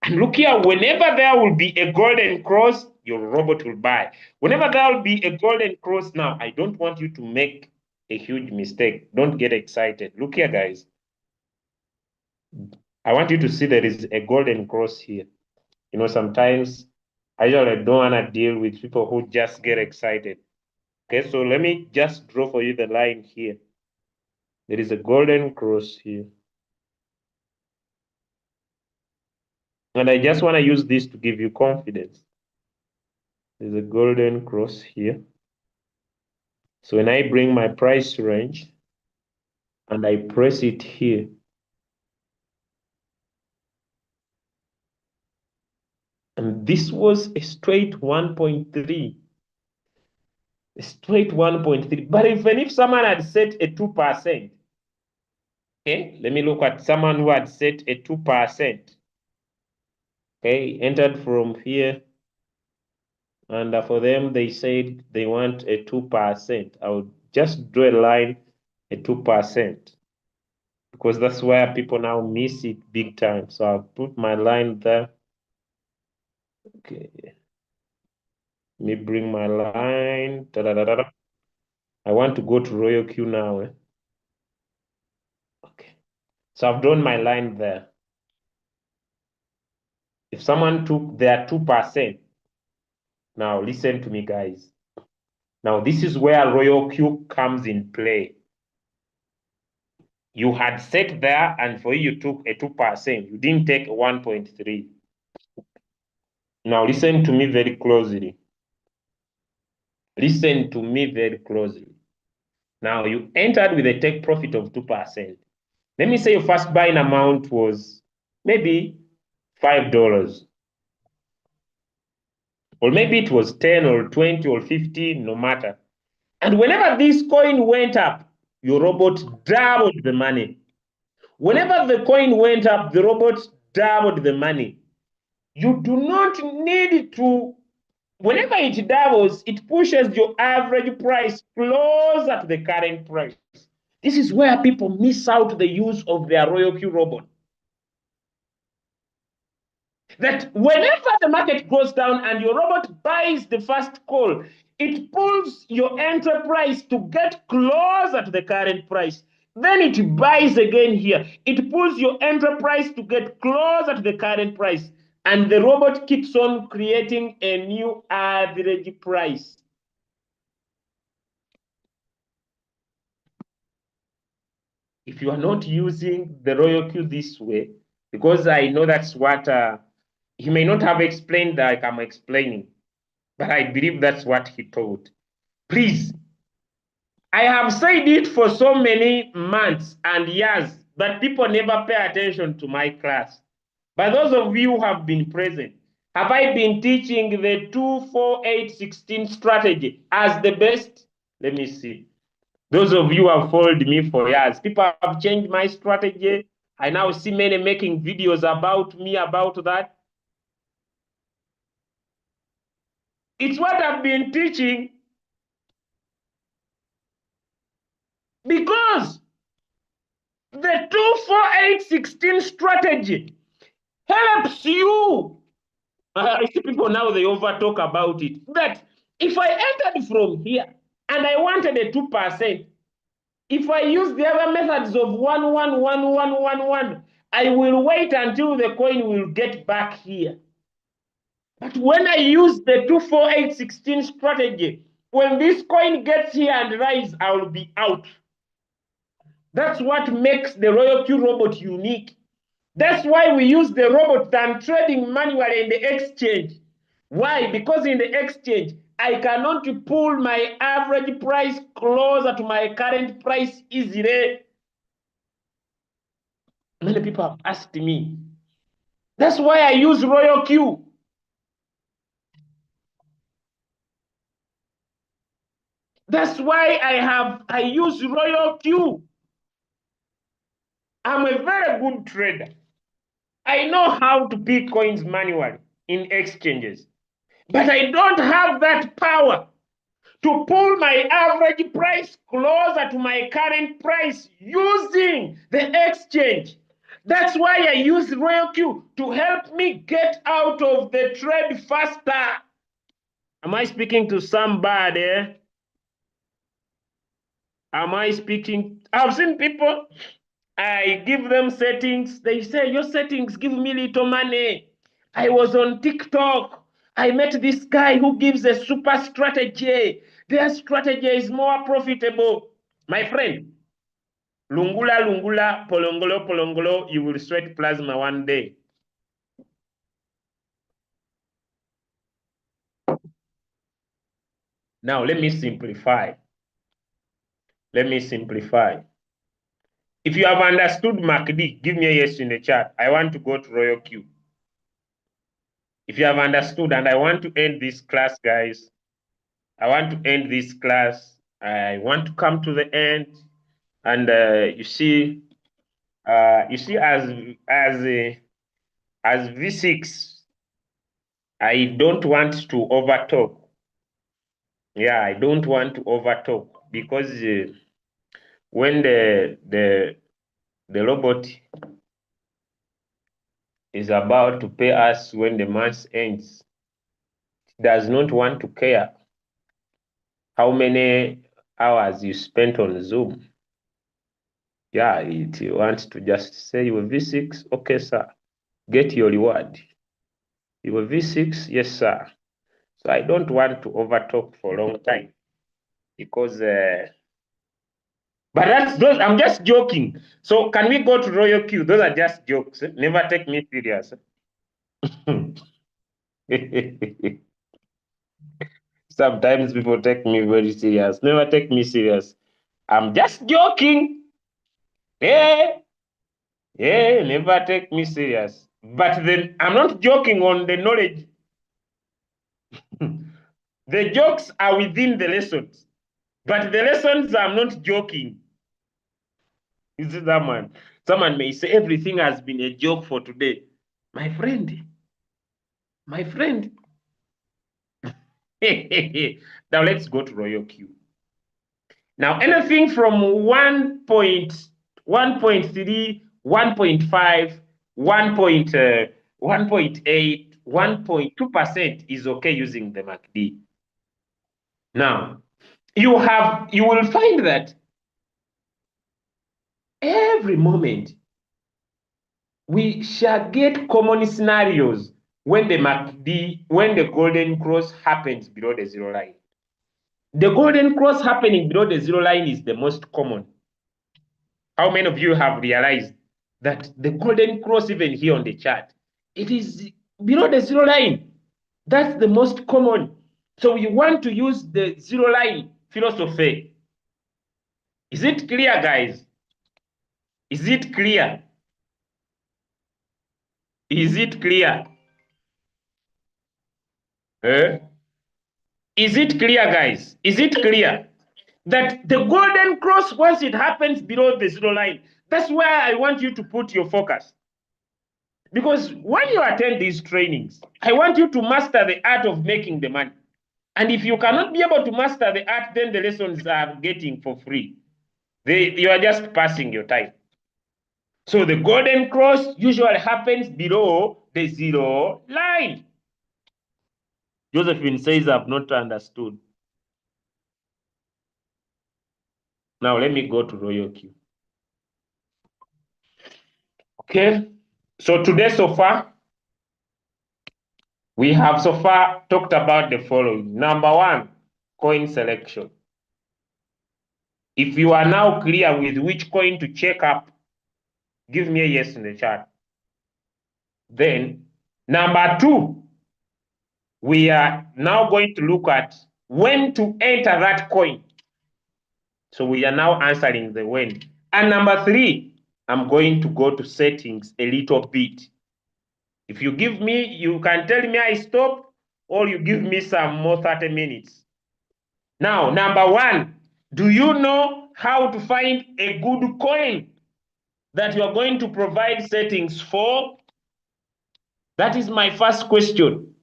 And look here, whenever there will be a golden cross, your robot will buy. Whenever there will be a golden cross, now, I don't want you to make a huge mistake. Don't get excited. Look here, guys. I want you to see there is a golden cross here. You know, sometimes I usually don't want to deal with people who just get excited. Okay, so let me just draw for you the line here. There is a golden cross here. And I just want to use this to give you confidence. There's a golden cross here. So when I bring my price range and I press it here, and this was a straight 1.3. straight 1.3. But even if someone had set a 2%, okay, let me look at someone who had set a 2%. Okay, entered from here, and for them, they said they want a 2%. I would just draw a line, a 2%, because that's where people now miss it big time. So I'll put my line there. Okay, let me bring my line. Da, da, da, da, da. I want to go to Royalq now. Okay, so I've drawn my line there. If someone took their 2%, now listen to me, guys. Now, this is where Royalq comes in play. You had set there, and for you took a 2%. You didn't take 1.3. Now, listen to me very closely. Listen to me very closely. Now, you entered with a take profit of 2%. Let me say your first buying amount was maybe $5. Or maybe it was 10 or 20 or 50, no matter. And whenever this coin went up, your robot doubled the money. Whenever the coin went up, the robot doubled the money. You do not need to, whenever it doubles, it pushes your average price closer to the current price. This is where people miss out the use of their Royalq robot. That whenever the market goes down and your robot buys the first call, it pulls your enterprise to get closer to the current price. Then it buys again here. It pulls your enterprise to get closer to the current price. And the robot keeps on creating a new average price. If you are not using the Royalq this way, because I know that's what he may not have explained like I'm explaining, but I believe that's what he taught. Please, I have said it for so many months and years, but people never pay attention to my class. But those of you who have been present, have I been teaching the 24816 strategy as the best? Let me see. Those of you who have followed me for years, people have changed my strategy. I now see many making videos about me about that. It's what I've been teaching because the 24816 strategy helps you. I see people now, they over talk about it. That if I entered from here and I wanted a 2%, if I use the other methods of 111111, I will wait until the coin will get back here. But when I use the 24816 strategy, when this coin gets here and rise, I will be out. That's what makes the Royalq robot unique. That's why we use the robot than trading manually in the exchange. Why? Because in the exchange, I cannot pull my average price closer to my current price easily. Many people have asked me. That's why I use Royalq. That's why I use Royalq. I'm a very good trader. I know how to pick coins manually in exchanges, but I don't have that power to pull my average price closer to my current price using the exchange. That's why I use Royalq to help me get out of the trade faster. Am I speaking to somebody? Am I speaking? I've seen people, I give them settings. They say, your settings give me little money. I was on TikTok. I met this guy who gives a super strategy. Their strategy is more profitable. My friend, lungula, lungula, polongolo, polongolo, you will sweat plasma one day. Now, let me simplify. Let me simplify. If you have understood MACD, give me a yes in the chat. I want to go to Royalq. If you have understood, and I want to end this class, guys, I want to end this class. I want to come to the end, and you see, as V6, I don't want to overtalk. Yeah, I don't want to overtalk because when the robot is about to pay us when the month ends, it does not want to care how many hours you spent on Zoom. Yeah, it wants to just say you were V6, okay, sir. Get your reward. You were V6, yes, sir. So I don't want to overtalk for a long time because but that's those I'm just joking. So can we go to Royalq? Those are just jokes. Never take me serious. Sometimes people take me very serious. Never take me serious. I'm just joking. Hey, hey, never take me serious. But then I'm not joking on the knowledge. The jokes are within the lessons. But the lessons, I'm not joking. You see that man? Someone may say everything has been a joke for today. My friend, my friend. Now let's go to Royalq. Now anything from 1.3, 1.5, 1.8, 1.2% is okay using the MACD. Now you will find that every moment we shall get common scenarios when the MACD, when the golden cross happens below the zero line. The golden cross happening below the zero line is the most common. How many of you have realized that the golden cross, even here on the chart, it is below the zero line? That's the most common. So we want to use the zero line philosophy. Is it clear, guys? Is it clear? Is it clear? Eh? Is it clear, guys? Is it clear that the golden cross, once it happens below the zero line, that's where I want you to put your focus. Because when you attend these trainings, I want you to master the art of making the money. And if you cannot be able to master the art, then the lessons are getting for free. You are just passing your time. So the golden cross usually happens below the zero line. Josephine says, I've not understood. Now let me go to Royalq. Okay. So today so far, we have so far talked about the following. Number one, coin selection. If you are now clear with which coin to check up, give me a yes in the chat. Then, number two, we are now going to look at when to enter that coin. So we are now answering the when. And number three, I'm going to go to settings a little bit. If you give me, you can tell me I stop, or you give me some more 30 minutes. Now, number one, do you know how to find a good coin that you are going to provide settings for? That is my first question.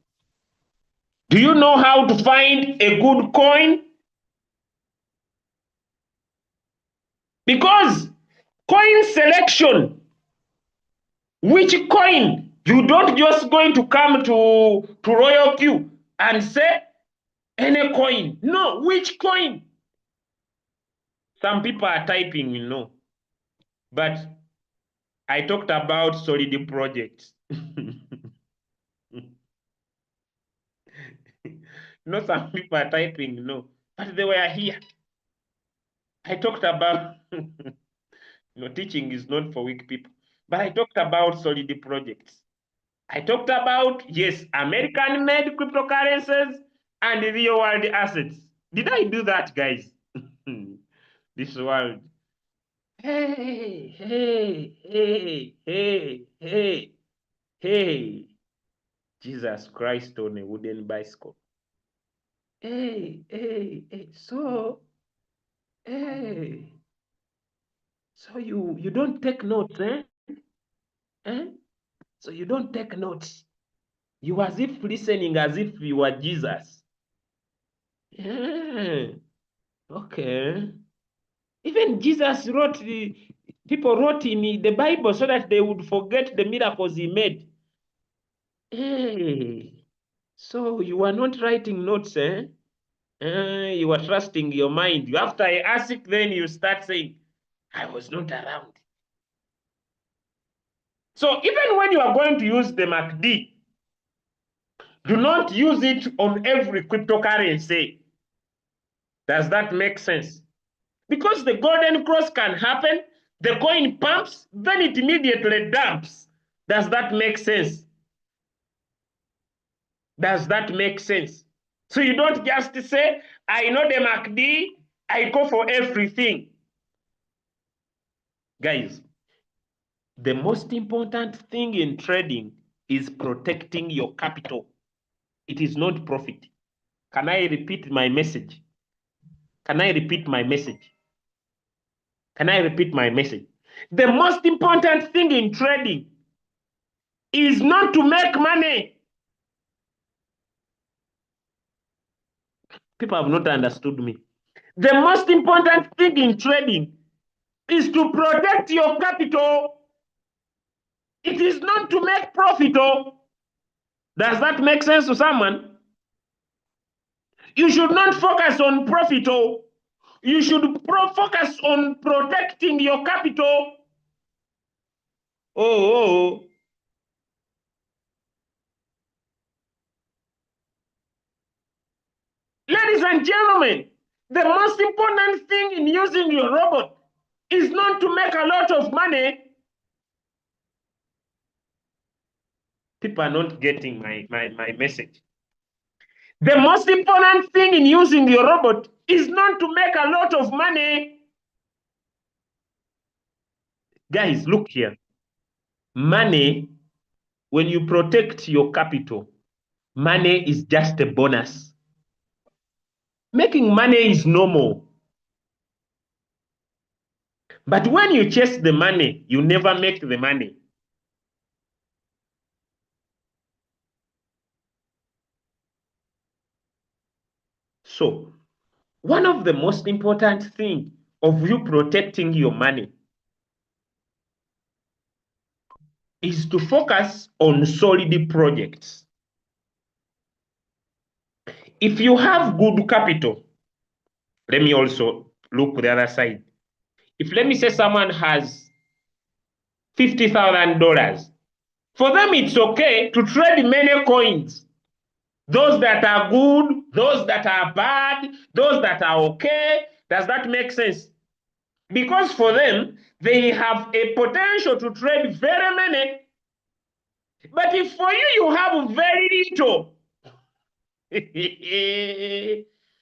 Do you know how to find a good coin? Because coin selection, which coin? You don't just going to come to Royalq and say any coin. No, which coin? Some people are typing, but I talked about solid projects. Some people are typing, but they were here. I talked about, teaching is not for weak people, but I talked about solid projects. I talked about, yes, American-made cryptocurrencies and real-world assets. Did I do that, guys? This world. Hey, hey, hey, hey, hey, hey. Jesus Christ on a wooden bicycle. So, hey, so you don't take notes, eh? Eh? So you don't take notes. You as if listening as if you were Jesus. Yeah. Okay. Even Jesus wrote people wrote in the Bible so that they would forget the miracles he made. Hey. So you are not writing notes, eh? You are trusting your mind. After I ask, then you start saying, I was not around. So even when you are going to use the MACD, do not use it on every cryptocurrency. Does that make sense? Because the golden cross can happen, the coin pumps, then it immediately dumps. Does that make sense? Does that make sense? So you don't just say, I know the MACD, I go for everything. Guys, the most important thing in trading is protecting your capital. It is not profit. Can I repeat my message? Can I repeat my message? Can I repeat my message? The most important thing in trading is not to make money. People have not understood me. The most important thing in trading is to protect your capital. It is not to make profit. Oh. Does that make sense to someone? You should not focus on profit. Oh. You should focus on protecting your capital. Oh. Ladies and gentlemen, the most important thing in using your robot is not to make a lot of money. People are not getting my message. The most important thing in using your robot is not to make a lot of money. Guys, look here. Money, when you protect your capital, money is just a bonus. Making money is normal. But when you chase the money, you never make the money. So, one of the most important things of you protecting your money is to focus on solid projects. If you have good capital, let me also look the other side. If let me say someone has $50,000, for them it's okay to trade many coins. Those that are good, those that are bad, those that are okay. Does that make sense? Because for them, they have a potential to trade very many. But if for you, you have very little,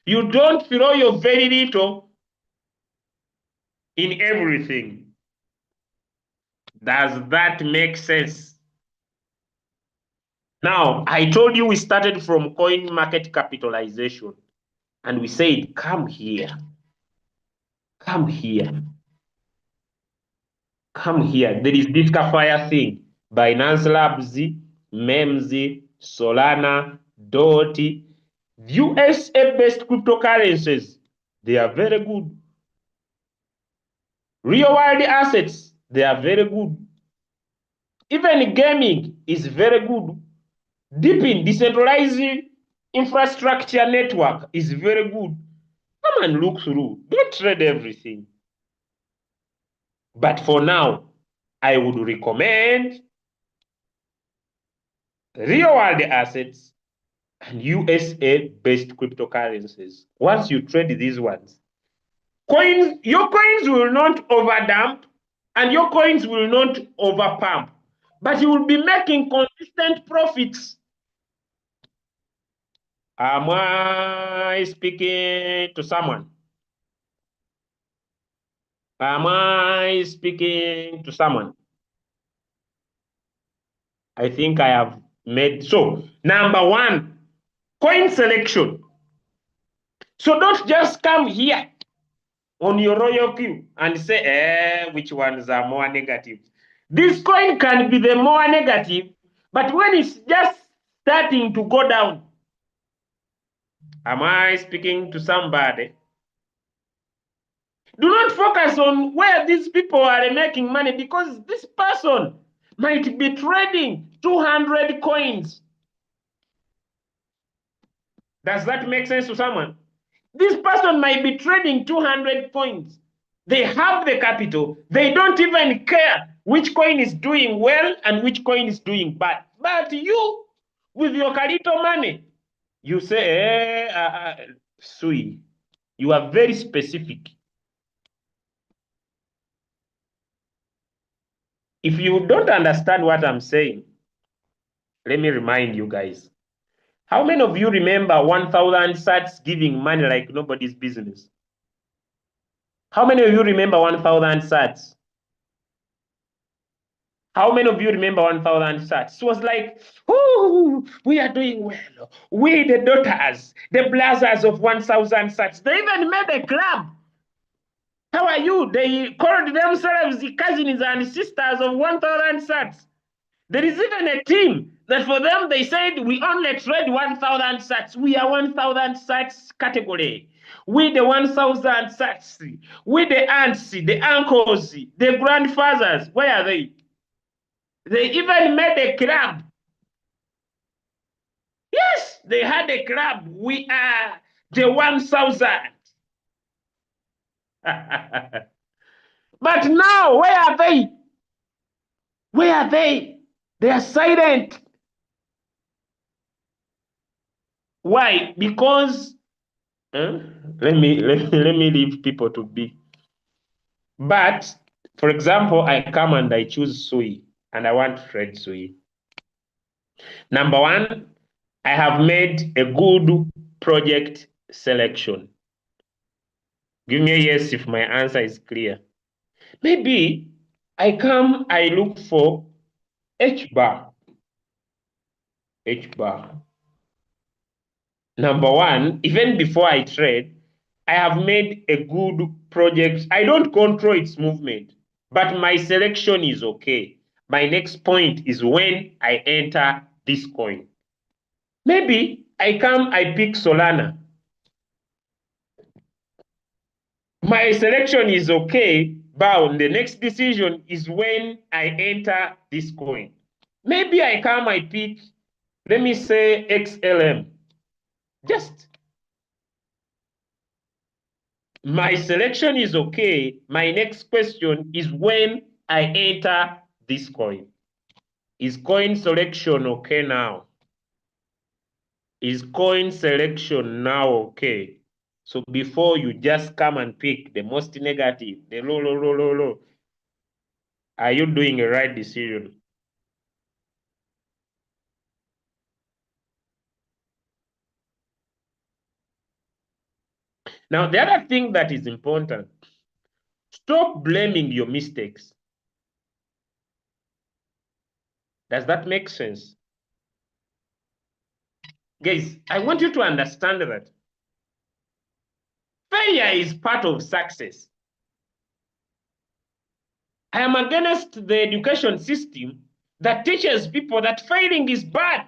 you don't throw your very little in everything. Does that make sense? Now, I told you we started from coin market capitalization and we said, come here, come here, come here. There is this Fire thing, Binance Labs, MEMS, Solana, DOT, USA-based cryptocurrencies. They are very good. Real world assets, they are very good. Even gaming is very good. Deepin decentralized infrastructure network is very good. Come and look through. Don't trade everything. But for now, I would recommend real world assets and USA based cryptocurrencies. Once you trade these ones, your coins will not overdump and your coins will not overpump, but you will be making consistent profits. Am I speaking to someone? Am I speaking to someone? I think I have made so. Number one, coin selection. So don't just come here on your Royalq and say, which ones are more negative. This coin can be the more negative, but when it's just starting to go down, am I speaking to somebody? Do not focus on where these people are making money, because this person might be trading 200 coins. Does that make sense to someone? This person might be trading 200 coins. They have the capital. They don't even care which coin is doing well and which coin is doing bad. But you, with your Carito money, you say, Sui, you are very specific. If you don't understand what I'm saying, let me remind you guys. How many of you remember 1,000 sats giving money like nobody's business? How many of you remember 1,000 sats? How many of you remember 1,000 sats? It was like, oh, we are doing well. We, the daughters, the brothers of 1,000 sats. They even made a club. How are you? They called themselves the cousins and sisters of 1,000 sats. There is even a team that for them, they said, we only trade 1,000 sats. We are 1,000 sats category. We the 1,000 sats. We the aunts, the uncles, the grandfathers. Where are they? They even made a club. Yes, they had a club. We are the 1,000. But now, where are they? Where are they? They are silent. Why? Because let me leave people to be. But for example, I come and I choose Sui and I want to trade Sui. Number one, I have made a good project selection. Give me a yes if my answer is clear. Maybe I come, I look for H bar. H bar. Number one, even before I trade, I have made a good project. I don't control its movement, but my selection is okay. My next point is when I enter this coin. Maybe I come, I pick Solana. My selection is okay, but the next decision is when I enter this coin. Maybe I come, I pick, let me say XLM. Just my selection is okay. My next question is when I enter this coin. Is coin selection okay now? Is coin selection now okay? So before you just come and pick the most negative, the low, are you doing a right decision? Now, the other thing that is important, stop blaming your mistakes. Does that make sense? Guys, I want you to understand that failure is part of success. I am against the education system that teaches people that failing is bad.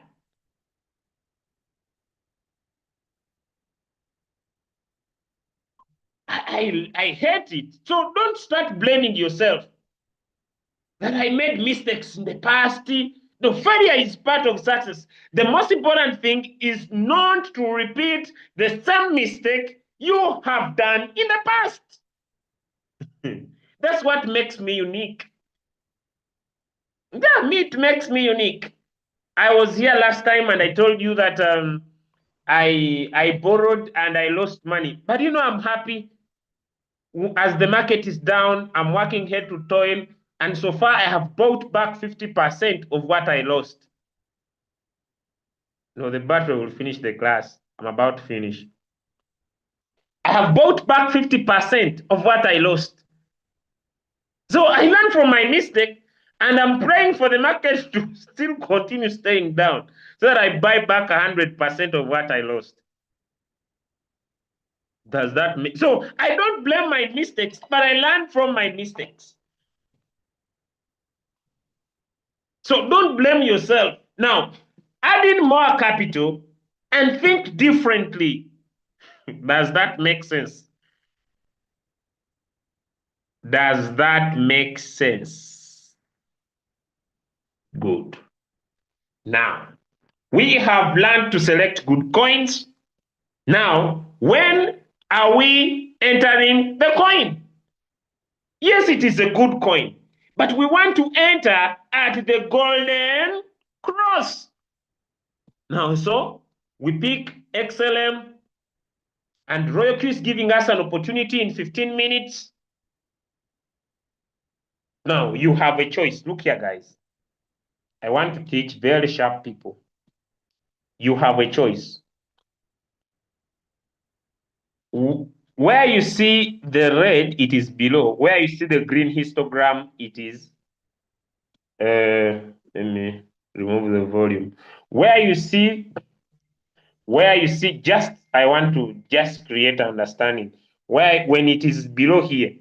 I hate it. So don't start blaming yourself that I made mistakes in the past. No, failure is part of success. The most important thing is not to repeat the same mistake you have done in the past. That's what makes me unique. Yeah, it makes me unique. I was here last time and I told you that I borrowed and I lost money. But I'm happy. As the market is down, I'm working head to toe, and so far I have bought back 50% of what I lost. No, the battery will finish the class. I'm about to finish. I have bought back 50% of what I lost. So I learned from my mistake, and I'm praying for the market to still continue staying down so that I buy back 100% of what I lost. Does that make so? I don't blame my mistakes, but I learn from my mistakes. So don't blame yourself. Now, add in more capital and think differently. Does that make sense? Does that make sense? Good. Now, we have learned to select good coins. Now, when are we entering the coin? Yes, it is a good coin, but we want to enter at the golden cross. Now, so we pick XLM, and Royalq is giving us an opportunity in 15 minutes. Now, you have a choice. Look here, guys. I want to teach very sharp people. You have a choice. Where you see the red, it is below. Where you see the green histogram, it is. Let me remove the volume. Where you see, just, I want to just create understanding. Where when it is below here,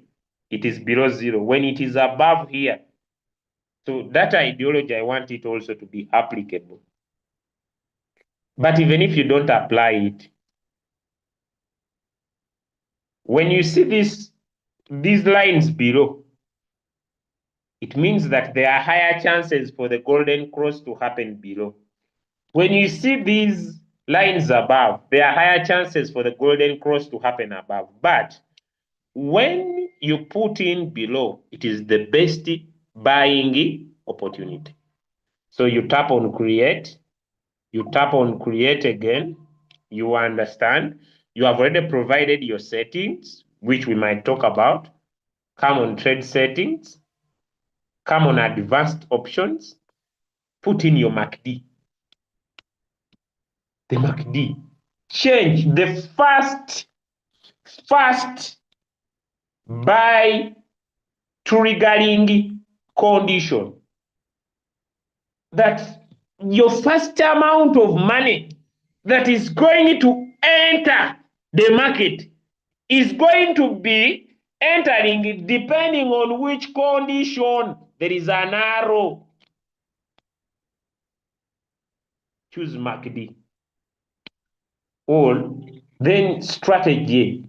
it is below zero. When it is above here, so that ideology, I want it also to be applicable. But even if you don't apply it, when you see these lines below, it means that there are higher chances for the golden cross to happen below. When you see these lines above, there are higher chances for the golden cross to happen above. But when you put in below, it is the best buying opportunity. So you tap on create, you tap on create again, you understand. You have already provided your settings, which we might talk about. Come on trade settings, come on advanced options, put in your MACD. The MACD. Change the first buy triggering condition. That your first amount of money that is going to enter the market is going to be entering depending on which condition. There is an arrow. Choose MACD. Or then strategy.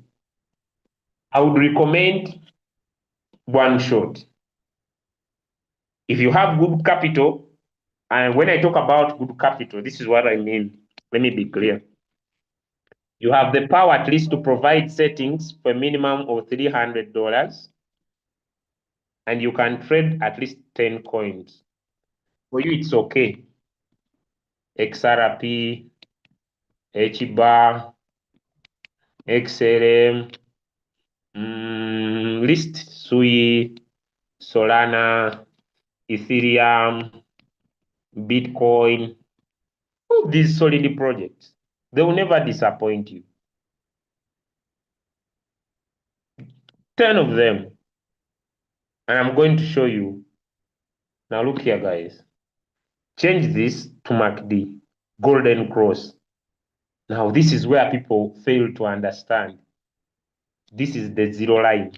I would recommend one shot. If you have good capital, and when I talk about good capital, this is what I mean. Let me be clear. You have the power at least to provide settings for a minimum of $300, and you can trade at least 10 coins. For you, it's okay. XRP, HBAR, XLM, list SUI, Solana, Ethereum, Bitcoin, all these solid projects. They will never disappoint you. 10 of them. And I'm going to show you. Now look here, guys. Change this to MACD, golden cross. Now this is where people fail to understand. This is the zero line.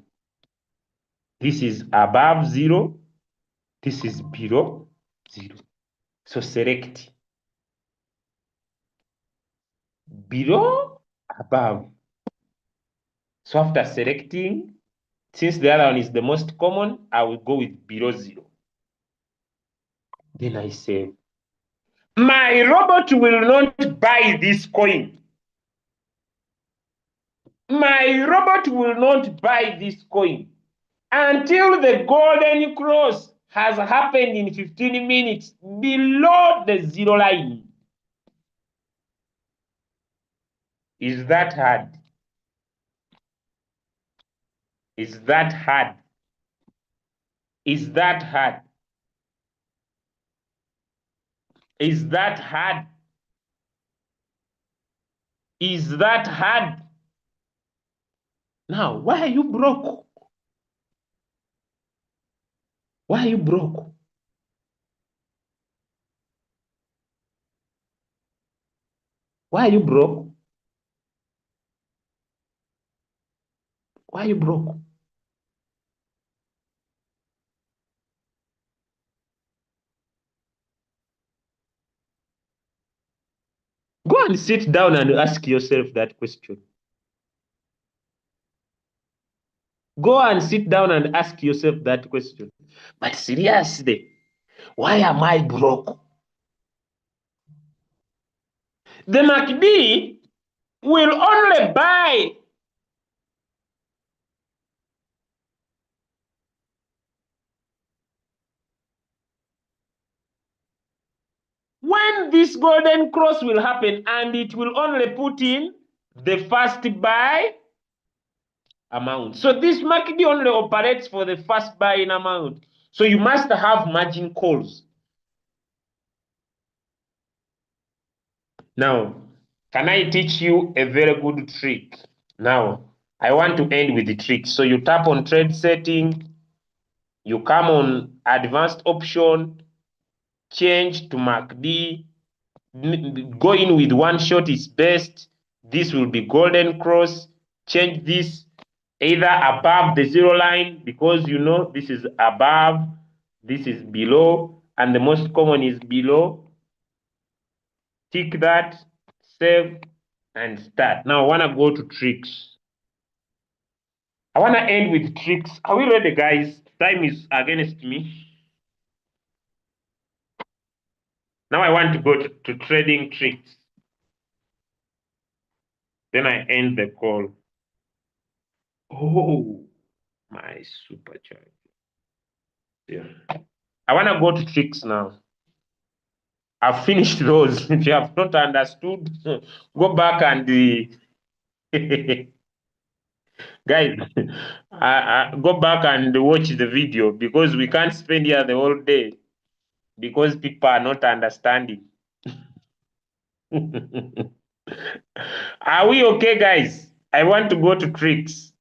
This is above zero. This is below zero. So select below, above. So after selecting, since the other one is the most common, I will go with below zero. Then I save. My robot will not buy this coin. My robot will not buy this coin until the golden cross has happened in 15 minutes below the zero line. Is that hard? Is that hard? Is that hard? Is that hard? Is that hard? Now, why are you broke? Why are you broke? Why are you broke? Why you broke? Go and sit down and ask yourself that question. Go and sit down and ask yourself that question. But seriously, why am I broke? The MACD will only buy when this golden cross will happen, and it will only put in the first buy amount. So this market only operates for the first buying amount. So you must have margin calls. Now, can I teach you a very good trick? Now, I want to end with the trick. So you tap on trade setting, you come on advanced option, change to MACD, go in with one shot is best. This will be golden cross. Change this either above the zero line, because you know this is above, this is below, and the most common is below. Tick that, save, and start. Now I want to go to tricks. I want to end with tricks. Are we ready, guys? Time is against me. Now I want to go to trading tricks. Then I end the call. Oh, my supercharger. Yeah. I want to go to tricks now. I've finished those. If you have not understood, go back and guys, go back and watch the video, because we can't spend here the whole day because people are not understanding. Are we okay, guys? I want to go to tricks.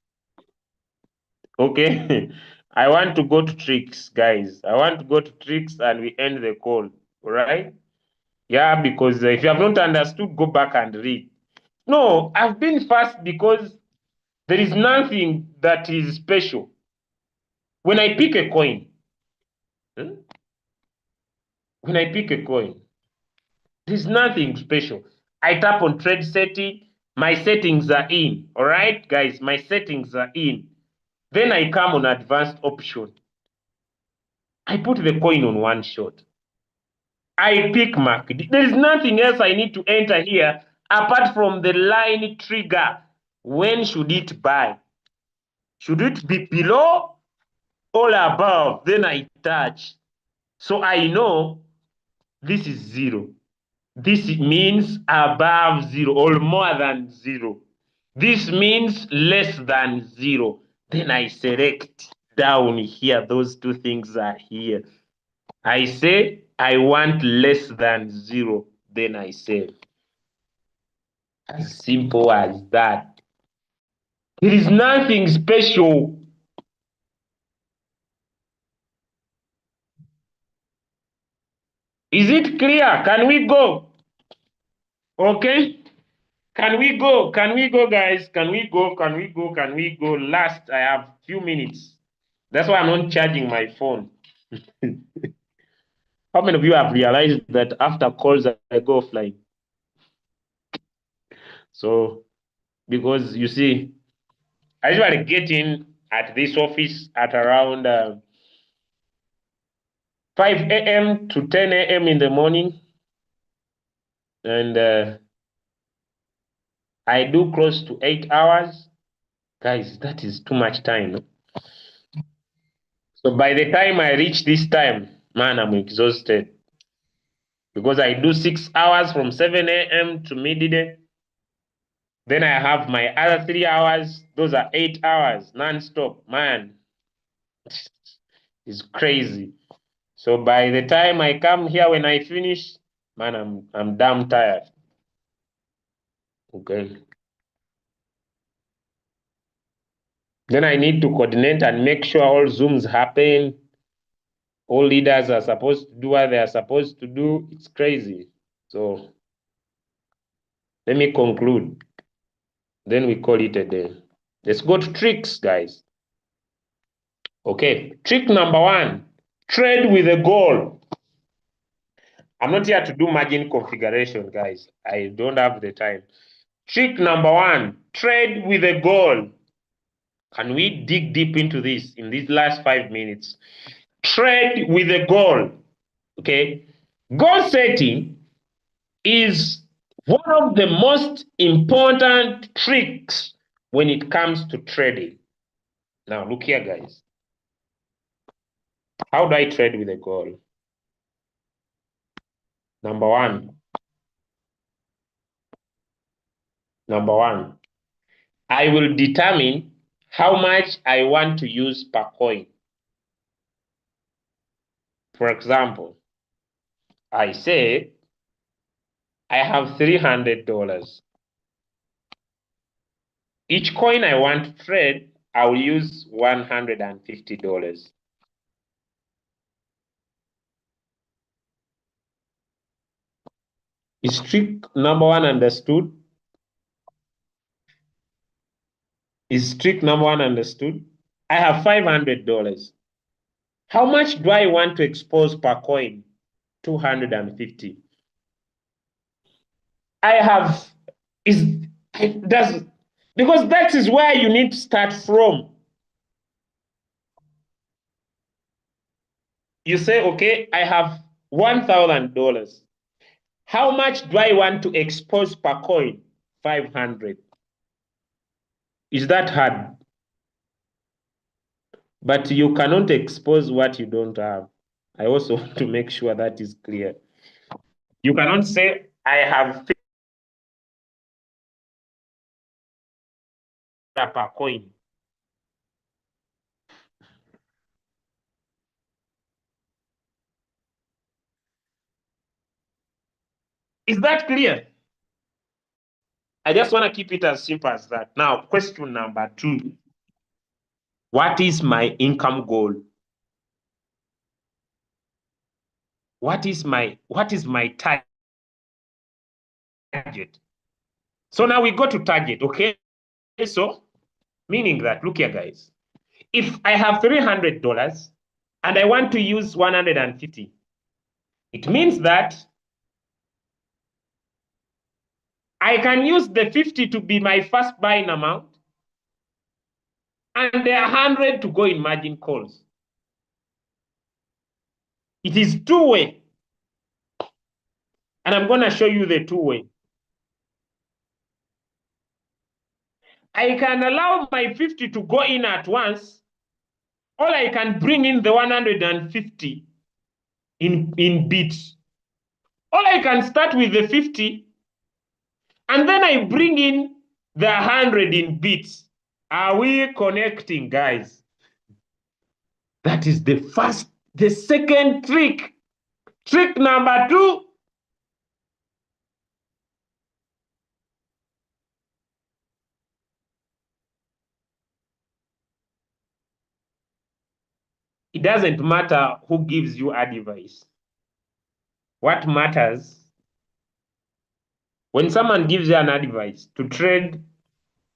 Okay. I want to go to tricks, guys. I want to go to tricks and we end the call. All right? Yeah, because if you have not understood, go back and read. No, I've been fast because there is nothing that is special. When I pick a coin, hmm, when I pick a coin, there's nothing special. I tap on trade setting, my settings are in. All right, guys, my settings are in. Then I come on advanced option. I put the coin on one shot. I pick market. There is nothing else I need to enter here apart from the line trigger. When should it buy? Should it be below or above? Then I touch. So I know this is zero. This means above zero or more than zero. This means less than zero. Then I select down here. Those two things are here. I say I want less than zero. Then I save. As simple as that. There is nothing special. Is it clear? Can we go? Okay? Can we go? Can we go, guys? Can we go? Can we go? Can we go? Last, I have few minutes. That's why I'm not charging my phone. How many of you have realized that after calls I go offline? So, because you see, I usually get in at this office at around 5 a.m. to 10 a.m. in the morning, and I do close to 8 hours. Guys, that is too much time. No? So by the time I reach this time, man, I'm exhausted. Because I do 6 hours from 7 a.m. to midday. Then I have my other 3 hours. Those are 8 hours non-stop. Man, it's crazy. So by the time I come here, when I finish, man, I'm damn tired. Okay. Then I need to coordinate and make sure all Zooms happen. All leaders are supposed to do what they are supposed to do. It's crazy. So let me conclude. Then we call it a day. Let's go to tricks, guys. Okay, trick number 1, trade with a goal. I'm not here to do margin configuration, guys. I don't have the time. Trick number 1, trade with a goal. Can we dig deep into this in these last 5 minutes? Trade with a goal. Okay, goal setting is one of the most important tricks when it comes to trading. Now, look here, guys. How do I trade with a goal? Number one, I will determine how much I want to use per coin. For example, I say I have $300. Each coin I want to trade, I will use $150. Is trick number 1 understood? Is trick number 1 understood? I have $500. How much do I want to expose per coin? 250. I have is does because that is where you need to start from. You say, okay, I have $1,000. How much do I want to expose per coin? 500. Is that hard? But you cannot expose what you don't have. I also want to make sure that is clear. You cannot say, I have per coin. Is that clear? I just want to keep it as simple as that. Now, question number 2. What is my income goal? What is my target? So now we go to target, okay? So, meaning that, look here, guys. If I have $300 and I want to use 150, it means that I can use the 50 to be my first buying amount and the 100 to go in margin calls. It is two-way. And I'm going to show you the two-way. I can allow my 50 to go in at once, or I can bring in the 150 in bits. Or I can start with the 50 and then I bring in the 100 in bits. Are we connecting, guys? That is the first. The second trick. Trick number 2. It doesn't matter who gives you advice. What matters, when someone gives you an advice to trade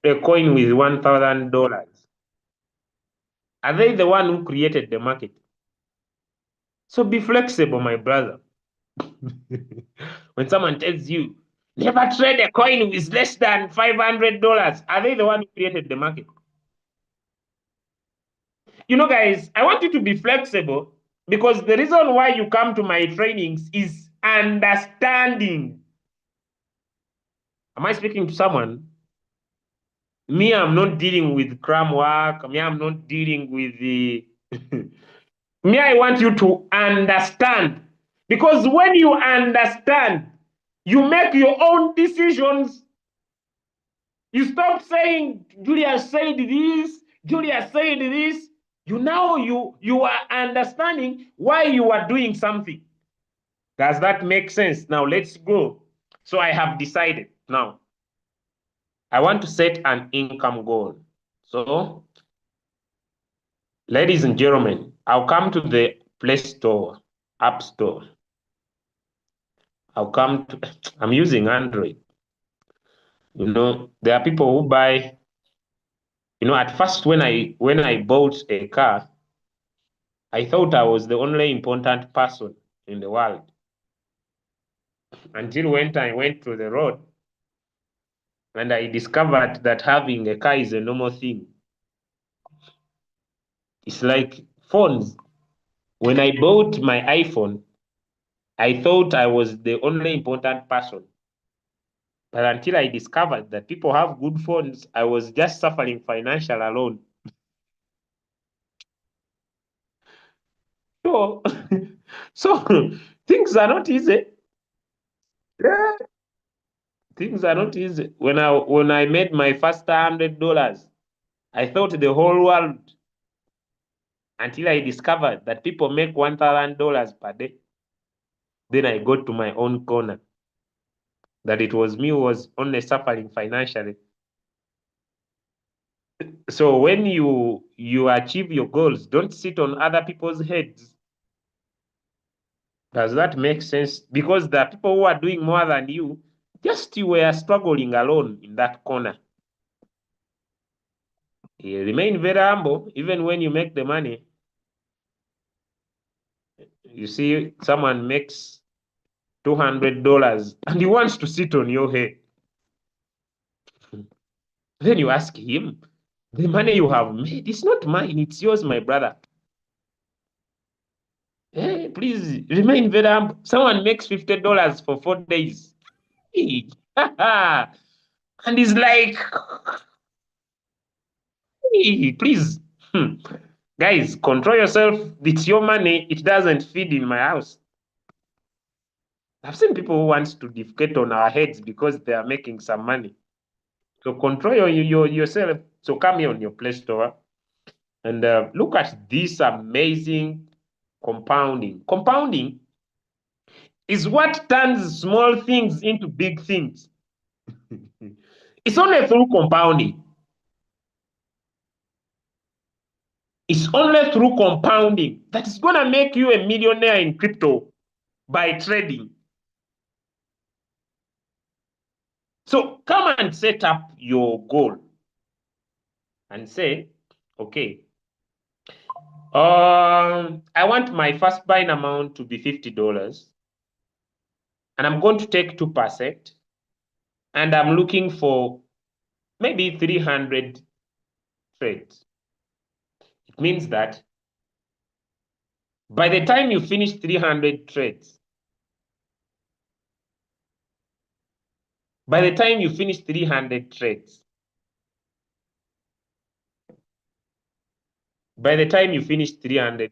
a coin with $1,000, are they the one who created the market? So be flexible, my brother. When someone tells you, never trade a coin with less than $500, are they the one who created the market? You know, guys, I want you to be flexible because the reason why you come to my trainings is understanding. Am I speaking to someone? Me, I'm not dealing with cram work. Me, I'm not dealing with the. Me, I want you to understand. Because when you understand, you make your own decisions. You stop saying, Julia said this, Julia said this. You are understanding why you are doing something. Does that make sense? Now let's go. So I have decided now. I want to set an income goal. So, ladies and gentlemen, I'll come to the Play Store, App Store. I'm using Android. You know, there are people who buy At first when I bought a car, I thought I was the only important person in the world until when I went to the road and I discovered that having a car is a normal thing. It's like phones. When I bought my iPhone, I thought I was the only important person. But until I discovered that people have good phones, I was just suffering financial alone. So, so things are not easy. Yeah, things are not easy. When I made my first $100, I thought the whole world until I discovered that people make $1,000 per day. Then I got to my own corner that it was me who was only suffering financially. So when you achieve your goals, don't sit on other people's heads. Does that make sense? Because the people who are doing more than you, just you were struggling alone in that corner. You remain very humble, even when you make the money. You see, someone makes $200 and he wants to sit on your head. Then you ask him, the money you have made, it's not mine, it's yours, my brother. Hey, please remain very humble. Someone makes $50 for 4 days. Hey, and he's like, hey, please. Guys, control yourself. It's your money. It doesn't feed in my house. I've seen people who want to defecate on our heads because they are making some money. So control yourself. So come here on your Play Store and look at this amazing compounding. Compounding is what turns small things into big things. It's only through compounding. It's only through compounding that is going to make you a millionaire in crypto by trading. So come and set up your goal and say, okay, I want my first buying amount to be $50, and I'm going to take 2%, and I'm looking for maybe 300 trades. It means that by the time you finish 300 trades, by the time you finish 300 trades, by the time you finish 300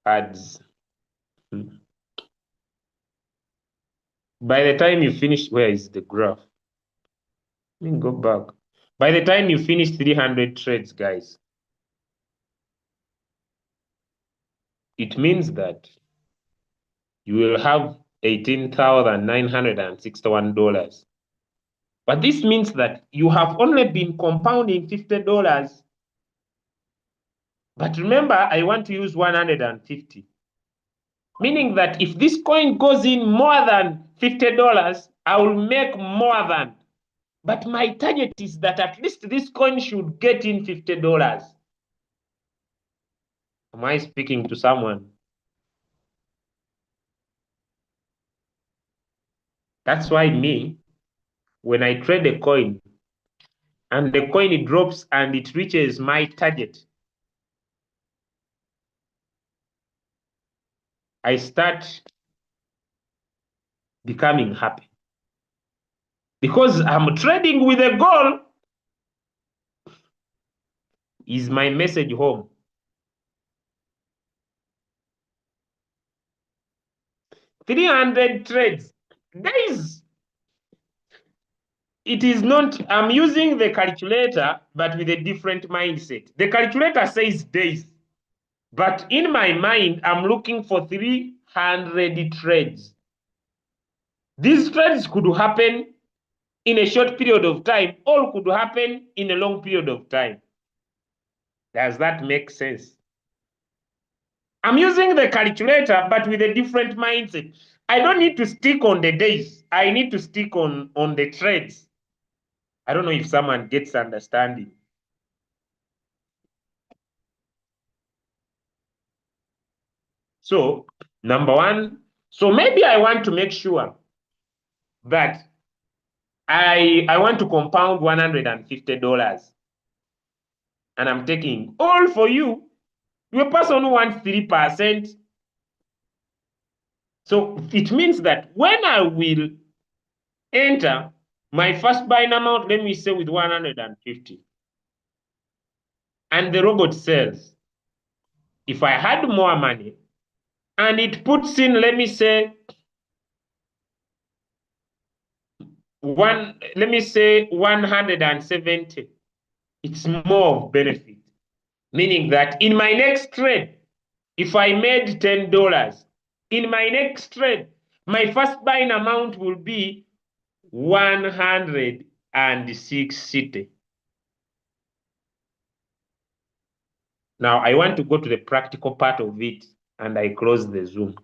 ads, by the time you finish, where is the graph? Let me go back. By the time you finish 300 trades, guys, it means that you will have $18,961. But this means that you have only been compounding $50. But remember, I want to use 150. Meaning that if this coin goes in more than $50, I will make more than. But my target is that at least this coin should get in $50. Am I speaking to someone? That's why me, when I trade a coin and the coin drops and it reaches my target, I start becoming happy. Because I'm trading with a goal, is my message home. 300 trades. Guys, it is not, I'm using the calculator, but with a different mindset. The calculator says days, but in my mind, I'm looking for 300 trades. These trades could happen in a short period of time, or could happen in a long period of time. Does that make sense? I'm using the calculator, but with a different mindset. I don't need to stick on the days. I need to stick on the trades. I don't know if someone gets understanding. So, number one, so maybe I want to make sure that I want to compound $150 and I'm taking all for you. You're a person who wants 3%. So it means that when I will enter my first buying amount, let me say with 150, and the robot says, if I had more money and it puts in, let me say, let me say 170, it's more of benefit. Meaning that in my next trade, if I made $10, in my next trade, my first buying amount will be 160. Now I want to go to the practical part of it and I close the Zoom.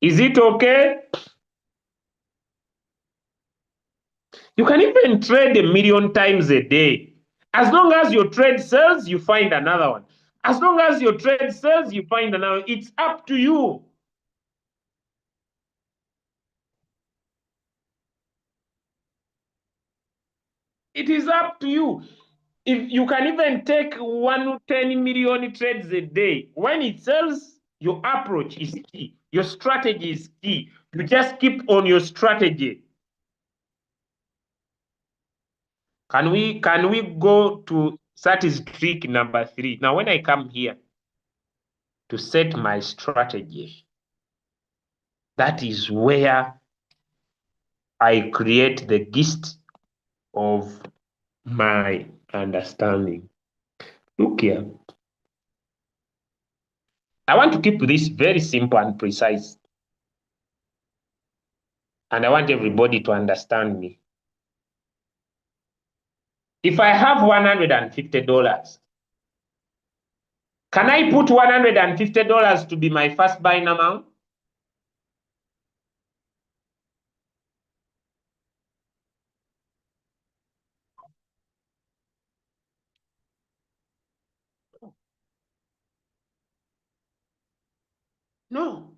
Is it okay? You can even trade 1,000,000 times a day. As long as your trade sells, you find another one. As long as your trade sells, you find another. It's up to you. It is up to you. If you can even take 10 million trades a day, when it sells, your approach is key. Your strategy is key. You just keep on your strategy. Can we go to that is trick number 3? Now, when I come here to set my strategy, that is where I create the gist of my understanding. Look here. I want to keep this very simple and precise. And I want everybody to understand me. If I have $150, can I put $150 to be my first buying amount? No.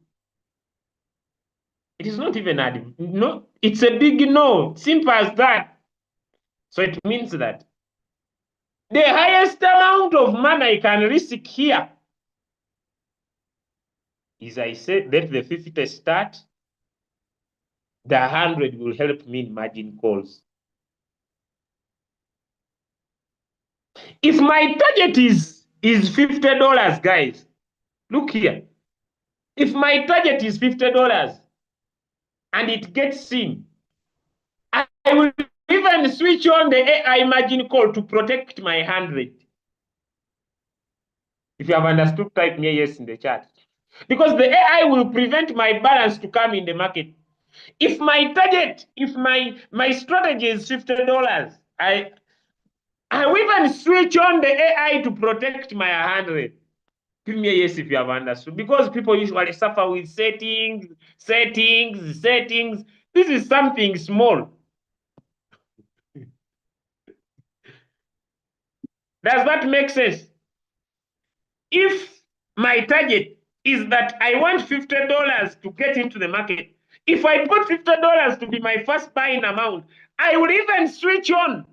It is not even no, it's a big no. Simple as that. So it means that the highest amount of money I can risk here is I say let the 50 start, the 100 will help me in margin calls. If my target is $50, guys, look here. If my target is $50 and it gets seen, I will even switch on the AI margin call to protect my 100. If you have understood, type me yes in the chat. Because the AI will prevent my balance to come in the market. If my target, if my strategy is $50, I will even switch on the AI to protect my 100. Give me a yes if you have understood. Because people usually suffer with settings. This is something small. Does that make sense? If my target is that I want $50 to get into the market, if I put $50 to be my first buying amount, I will even switch on.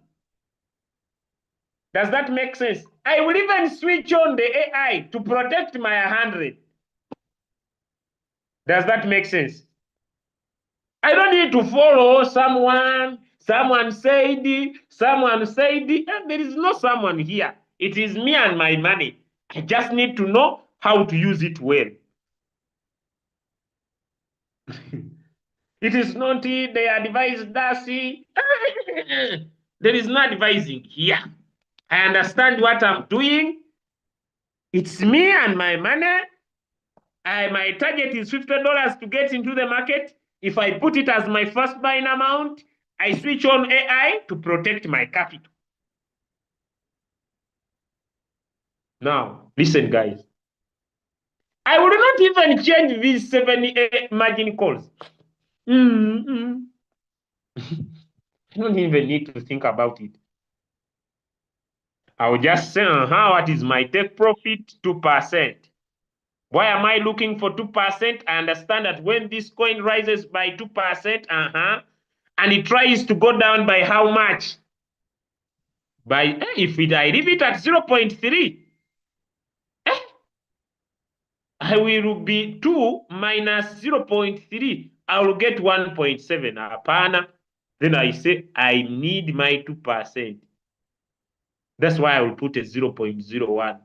Does that make sense? I will even switch on the AI to protect my 100. Does that make sense? I don't need to follow someone. Someone said, there is no someone here. It is me and my money. I just need to know how to use it well. It is not they advise Darcy. There is no advising here. I understand what I'm doing. It's me and my money. My target is $50 to get into the market. If I put it as my first buying amount, I switch on AI to protect my capital. Now, listen, guys. I will not even change these 7 margin calls. I don't even need to think about it. I'll just say, what is my take profit? 2%. Why am I looking for 2%? I understand that when this coin rises by 2%, and it tries to go down by how much? I leave it at 0.3, I will be 2 minus 0.3. I will get 1.7. Apana. Then I say I need my 2%. That's why I will put a 0.01.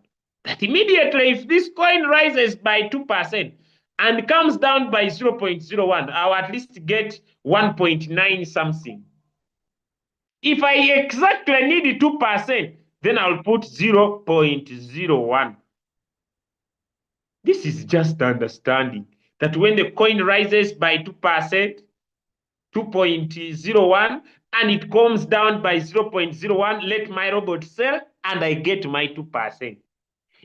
That immediately, if this coin rises by 2% and comes down by 0.01, I'll at least get 1.9 something. If I exactly need 2%, then I'll put 0.01. This is just understanding that when the coin rises by 2%, 2.01, and it comes down by 0.01, let my robot sell and I get my 2%.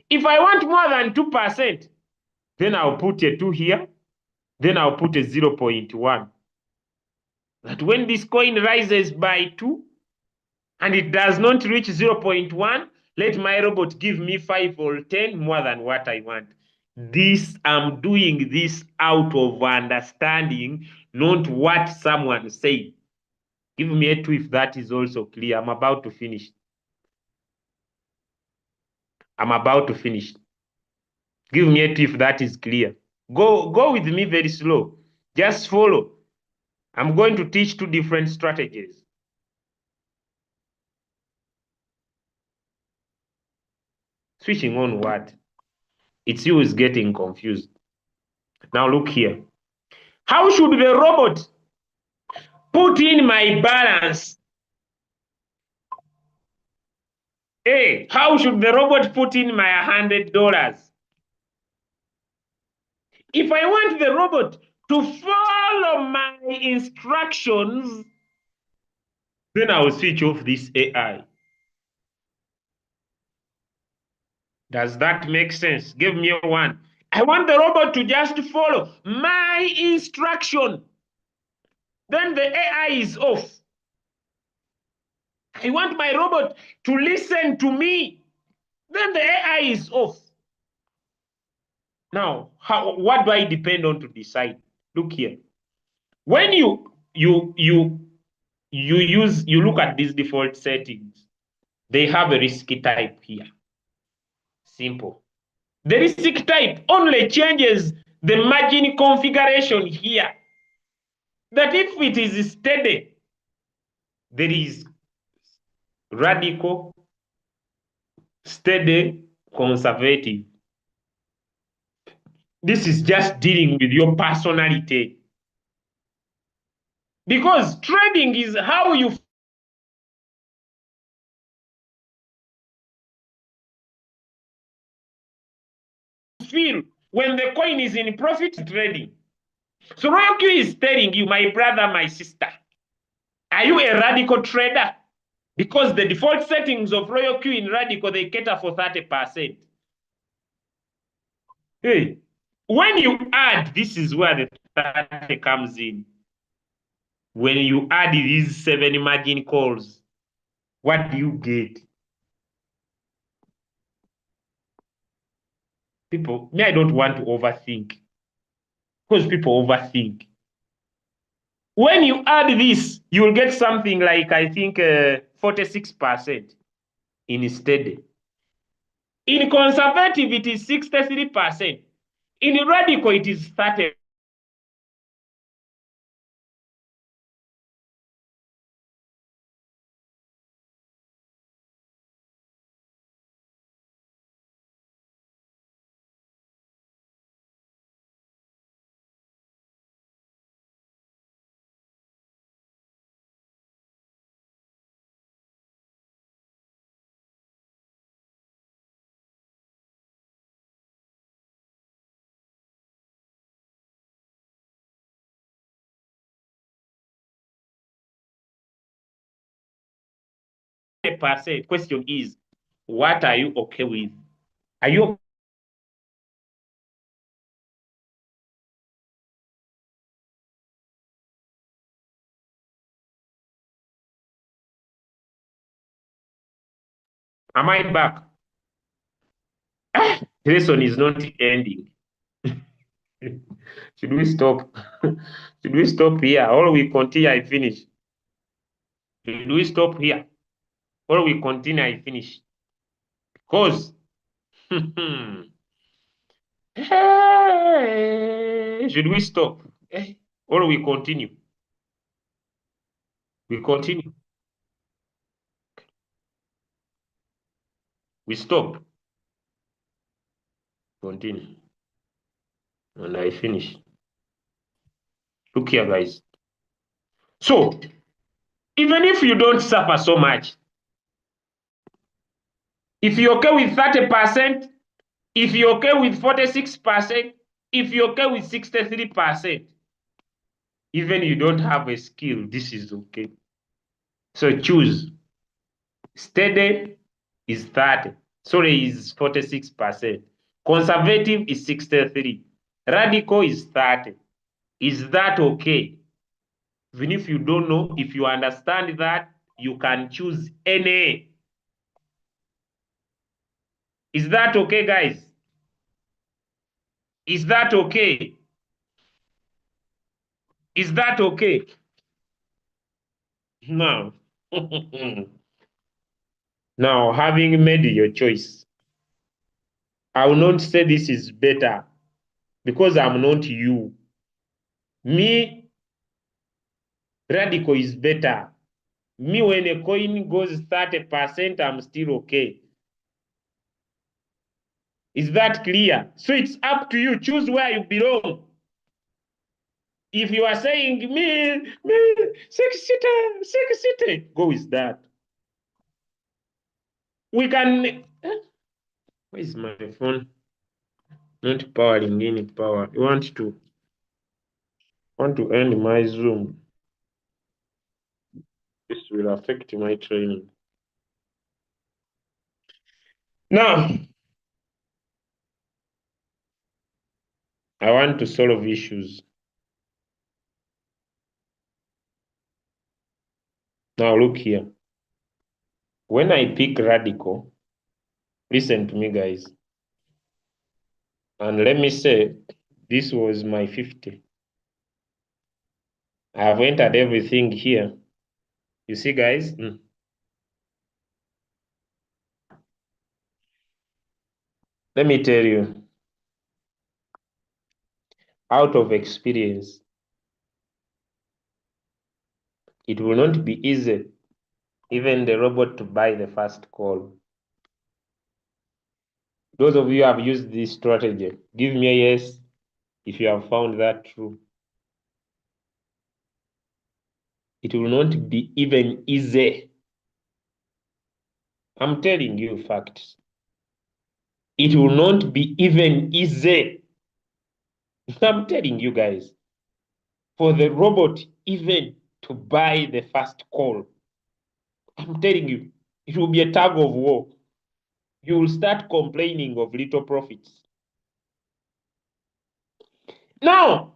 If I want more than 2%, then I'll put a 2 here, then I'll put a 0.1. That when this coin rises by 2 and it does not reach 0.1, let my robot give me 5 or 10 more than what I want. I'm doing this out of understanding, not what someone said. Give me a 2 if that is also clear. I'm about to finish. Give me a 2 if that is clear. Go with me very slow. Just follow. I'm going to teach 2 different strategies. Switching on what? It's you who's getting confused. Now look here. How should the robot put in my balance? Hey, how should the robot put in my $100? If I want the robot to follow my instructions, then I will switch off this AI. Does that make sense? Give me a 1. I want the robot to just follow my instruction. Then the AI is off. I want my robot to listen to me. Then the AI is off. Now, what do I depend on to decide? Look here. When you look at these default settings, they have a risky type here. Simple. The risk type only changes the margin configuration here. That if it is steady, there is radical, steady, conservative. This is just dealing with your personality. Because trading is how you feel when the coin is in profit trading. So Royalq is telling you, my brother, my sister, are you a radical trader? Because the default settings of Royalq in radical, they cater for 30%. Hey, when you add, this is where the 30 comes in. When you add these 7 margin calls, what do you get? People, I don't want to overthink. Because people overthink. When you add this, you will get something like, I think, 46% in steady. In conservative, it is 63%. In radical, it is 30%. Question is, what are you okay with? Are you Am I back? The lesson is not ending. Should we stop? Should we stop here or we continue? I finish. Should we stop here or we continue? I finish. Because should we stop or we continue? We continue. We stop. Continue. And I finish. Look here, guys. So, even if you don't suffer so much, if you're okay with 30%, if you're okay with 46%, if you're okay with 63%, even you don't have a skill, this is okay. So choose. Steady is 30. Sorry, is 46%. Conservative is 63. Radical is 30. Is that okay? Even if you don't know, if you understand that, you can choose any. Is that okay, guys? Is that okay? Is that okay? Now, now having made your choice, I will not say this is better because I'm not you. Me, radical is better. Me, when a coin goes 30%, I'm still okay. Is that clear? So it's up to you. Choose where you belong. If you are saying me, 60, go with that. We can. Where is my phone? Not powering in power. You want to end my Zoom. This will affect my training. Now, I want to solve issues. Now, look here. When I pick radical, listen to me, guys. And let me say, this was my 50. I have entered everything here. You see, guys? Let me tell you, out of experience, it will not be easy, even the robot, to buy the first call. Those of you who have used this strategy, give me a yes if you have found that true. It will not be even easy. I'm telling you facts. It will not be even easy. I'm telling you guys, for the robot even to buy the first call, I'm telling you, it will be a tug of war. You will start complaining of little profits. Now,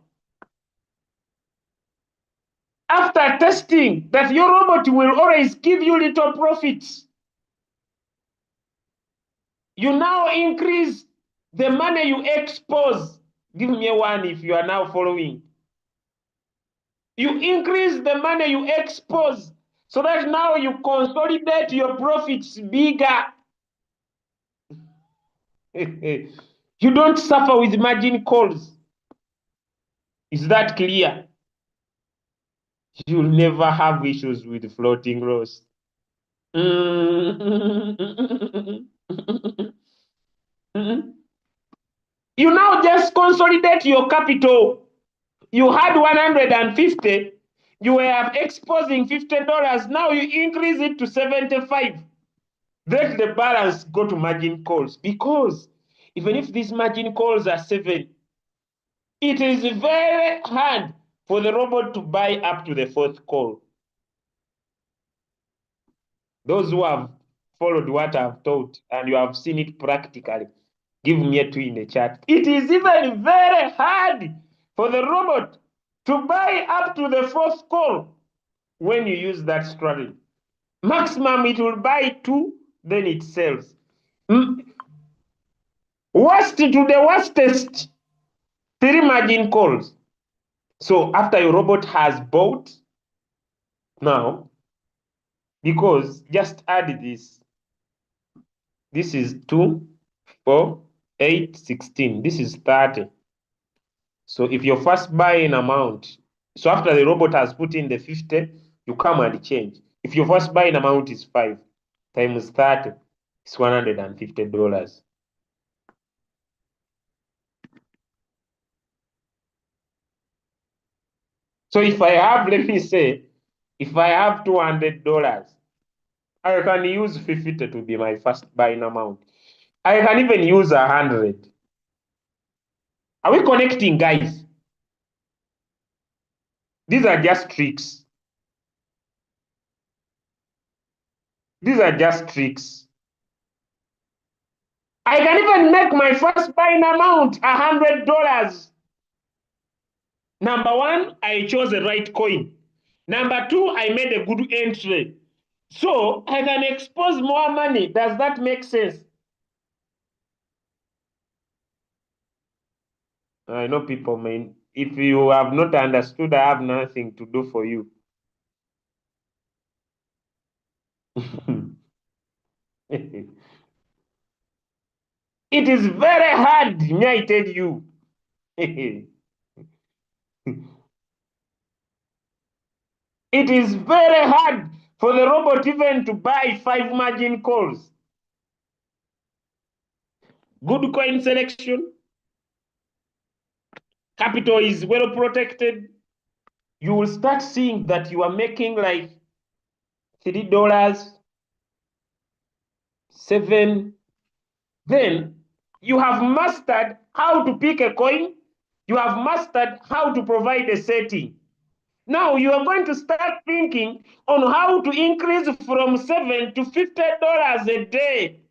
after testing that your robot will always give you little profits, you now increase the money you expose. Give me a one if you are now following. You increase the money you expose so that now you consolidate your profits bigger. You don't suffer with margin calls. Is that clear? You'll never have issues with floating loss. You now just consolidate your capital. You had 150, you were exposing $50, now you increase it to 75. Let the balance go to margin calls, because even if these margin calls are 7, it is very hard for the robot to buy up to the fourth call. Those who have followed what I've taught and you have seen it practically, give me a 2 in the chat. It is even very hard for the robot to buy up to the fourth call when you use that strategy. Maximum, it will buy 2 then it sells. Worst to the worstest, 3 margin calls. So after your robot has bought, now, because just add this. This is 2, 4, 8, 16. This is 30. So if your first buying amount, so after the robot has put in the 50, you come and change. If your first buying amount is 5 times 30, it's $150. So if I have, let me say, if I have $200, I can use 50 to be my first buying amount. I can even use 100. Are we connecting, guys? These are just tricks. These are just tricks. I can even make my first buying amount $100. Number one, I chose the right coin. Number two, I made a good entry. So I can expose more money. Does that make sense? I know people may, if you have not understood, I have nothing to do for you. It is very hard, may I tell you. It is very hard for the robot even to buy 5 margin calls. Good coin selection, capital is well protected. You will start seeing that you are making like $3, 7. Then you have mastered how to pick a coin. You have mastered how to provide a setting. Now you are going to start thinking on how to increase from $7 to $50 a day.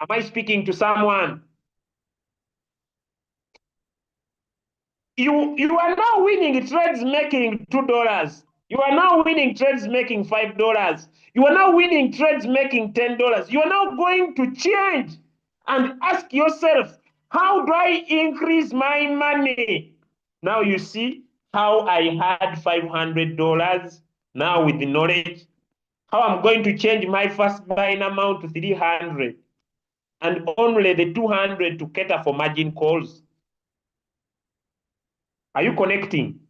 Am I speaking to someone? You are now winning trades making $2. You are now winning trades making $5. You are now winning trades making $10. You are now going to change and ask yourself, how do I increase my money? Now you see how I had $500. Now with the knowledge, how I'm going to change my first buying amount to 300 and only the 200 to cater for margin calls. Are you connecting?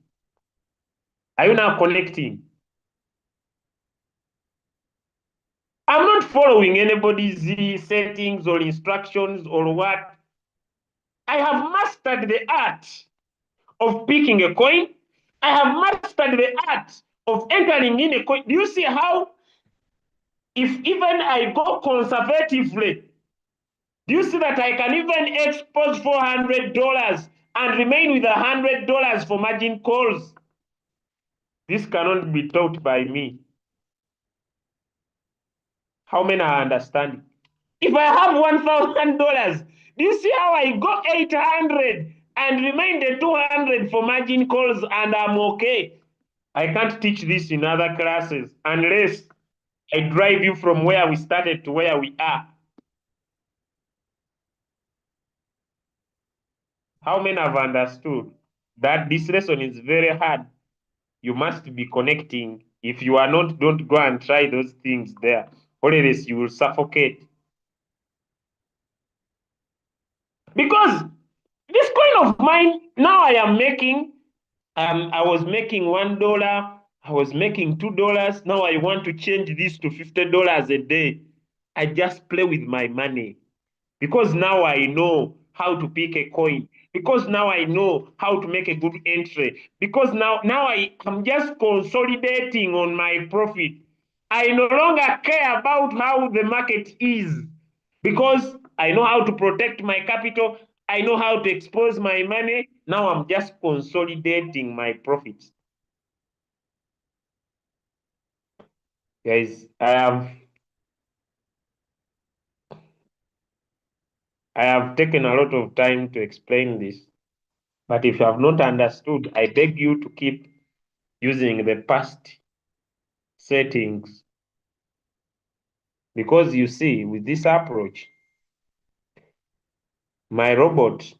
Are you now connecting? I'm not following anybody's settings or instructions or what. I have mastered the art of picking a coin. I have mastered the art of entering in a coin. Do you see how, if even I go conservatively, do you see that I can even expose $400 and remain with $100 for margin calls? This cannot be taught by me. How many are understanding? If I have $1,000, do you see how I go 800 and remain the 200 for margin calls and I'm okay? I can't teach this in other classes unless I drive you from where we started to where we are. How many have understood that this lesson is very hard? You must be connecting. If you are not, don't go and try those things there. Or else you will suffocate. Because this coin of mine, now I am making, I was making $1, I was making $2. Now I want to change this to $50 a day. I just play with my money because now I know how to pick a coin. Because now I know how to make a good entry. Because now I am just consolidating on my profit. I no longer care about how the market is because I know how to protect my capital. I know how to expose my money. Now I'm just consolidating my profits. Guys, I have taken a lot of time to explain this. But if you have not understood, I beg you to keep using the past settings. Because you see, with this approach, my robot,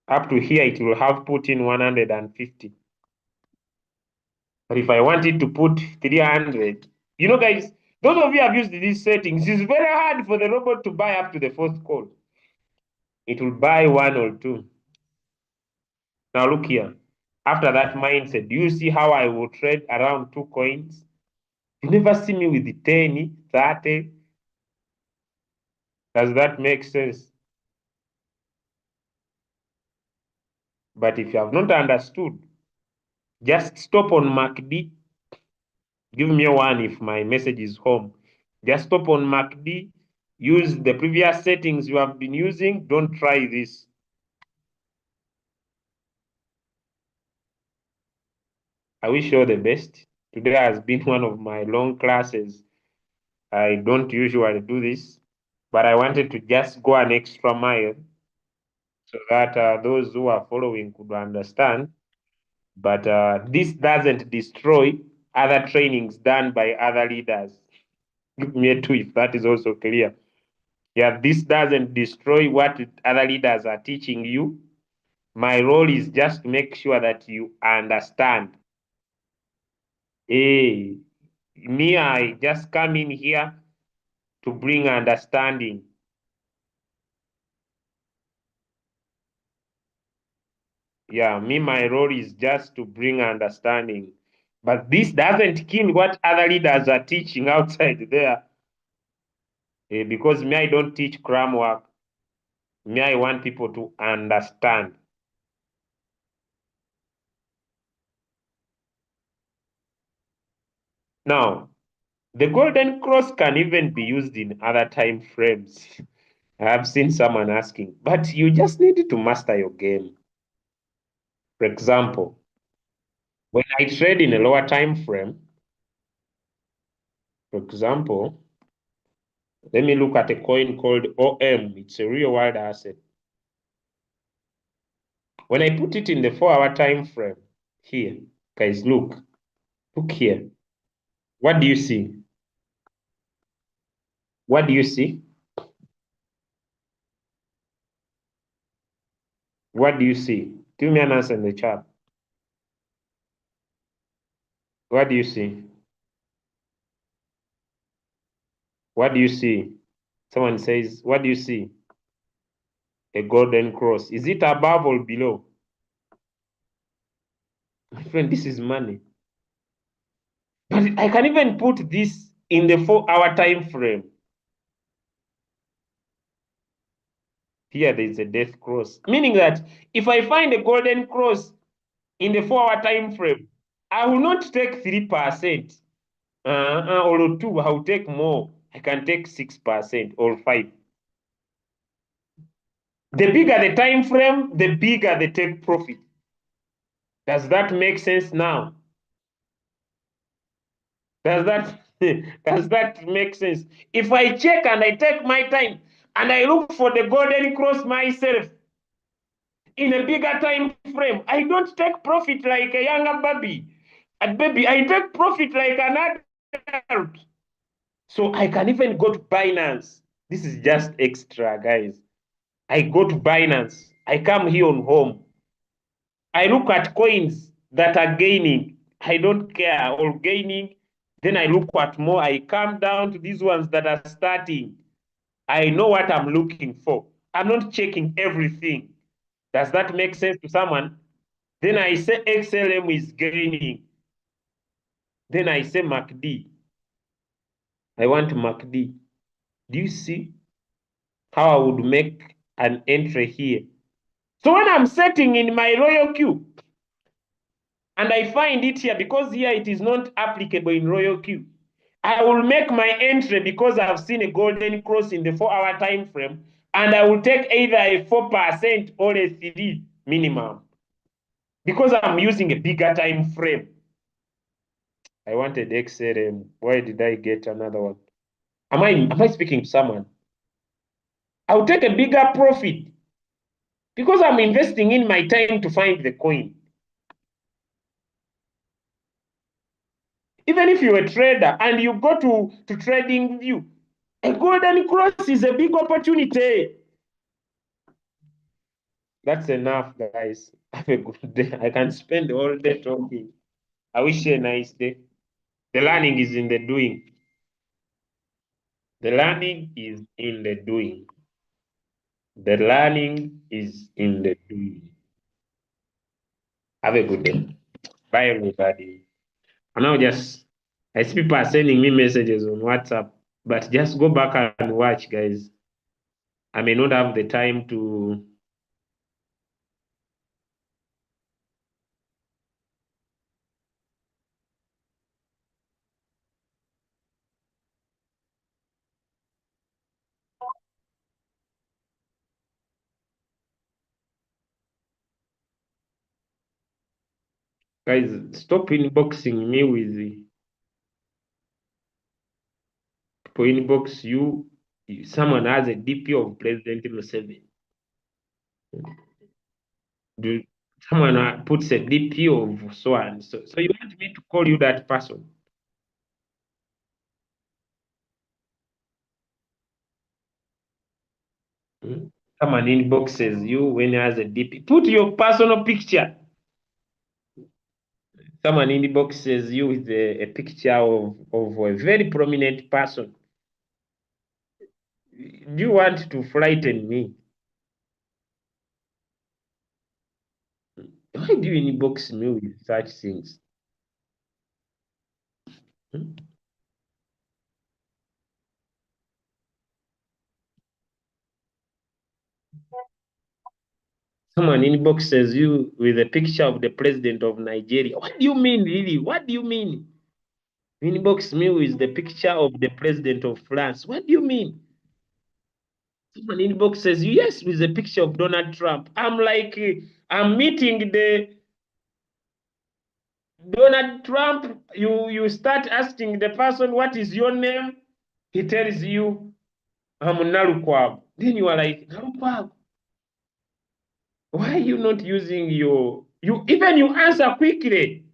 up to here, it will have put in 150. But if I want it to put 300, guys, those of you have used these settings, it's very hard for the robot to buy up to the fourth call. It will buy one or two. Now look here. After that mindset, do you see how I will trade around 2 coins? You never see me with the 10, 30. Does that make sense? But if you have not understood, just stop on MACD. Give me a one if my message is home. Just stop on MACD. Use the previous settings you have been using. Don't try this. I wish you all the best. Today has been one of my long classes. I don't usually do this, but I wanted to just go an extra mile so that those who are following could understand. But this doesn't destroy other trainings done by other leaders. Give me a two if that is also clear. Yeah, this doesn't destroy what other leaders are teaching you. My role is just to make sure that you understand. Hey, me, I just come in here to bring understanding. Yeah, me, my role is just to bring understanding. But this doesn't kill what other leaders are teaching outside there. Because me, I don't teach cram work. Me, I want people to understand. Now, the golden cross can even be used in other time frames. I have seen someone asking, but you just need to master your game. For example, when I trade in a lower time frame, for example, let me look at a coin called OM. It's a real world asset. When I put it in the 4-hour time frame, here, guys, look here. What do you see? What do you see? What do you see? Give me an answer in the chat. What do you see? What do you see? Someone says, what do you see? A golden cross. Is it above or below? My friend, this is money. But I can even put this in the 4-hour time frame. Here there is a death cross, meaning that if I find a golden cross in the 4-hour time frame, I will not take 3% or 2. I will take more. I can take 6% or 5. The bigger the time frame, the bigger the take profit. Does that make sense now? Does that does that make sense? If I check and I take my time and I look for the golden cross myself in a bigger time frame, I don't take profit like a younger baby. A baby, I take profit like an adult. So I can even go to Binance. This is just extra, guys. I go to Binance. I come here on home. I look at coins that are gaining. I don't care, or gaining. Then I look at more. I come down to these ones that are starting. I know what I'm looking for. I'm not checking everything. Does that make sense to someone? Then I say XLM is gaining. Then I say MACD. I want MACD. Do you see how I would make an entry here? So when I'm setting in my Royalq, and I find it here, because here it is not applicable in Royalq, I will make my entry because I've seen a golden cross in the 4-hour time frame, and I will take either a 4% or a 3 minimum because I'm using a bigger time frame. I wanted XLM. Why did I get another one? Am I speaking to someone? I'll take a bigger profit because I'm investing in my time to find the coin. Even if you're a trader and you go to trading view, a golden cross is a big opportunity. That's enough, guys. Have a good day. I can spend all day talking. I wish you a nice day. The learning is in the doing. The learning is in the doing. The learning is in the doing. Have a good day. Bye, everybody. And now I see people are sending me messages on WhatsApp, but just go back and watch, guys. I may not have the time to. Guys, stop inboxing me with the people inbox you. Someone has a DP of President Museveni. Do someone puts a DP of so and so? So you want me to call you that person? Hmm? Someone inboxes you when he has a DP. Put your personal picture. Someone inboxes you with a picture of a very prominent person. Do you want to frighten me? Why do you inbox me with such things? Hmm? Someone inboxes you with a picture of the president of Nigeria. What do you mean, really? What do you mean? Inbox me with the picture of the president of France. What do you mean? Someone inboxes you, yes, with a picture of Donald Trump. I'm like, I'm meeting the Donald Trump. You start asking the person, what is your name? He tells you, I'm Narukwab. Then you are like, Narukwab, why are you not using you answer quickly?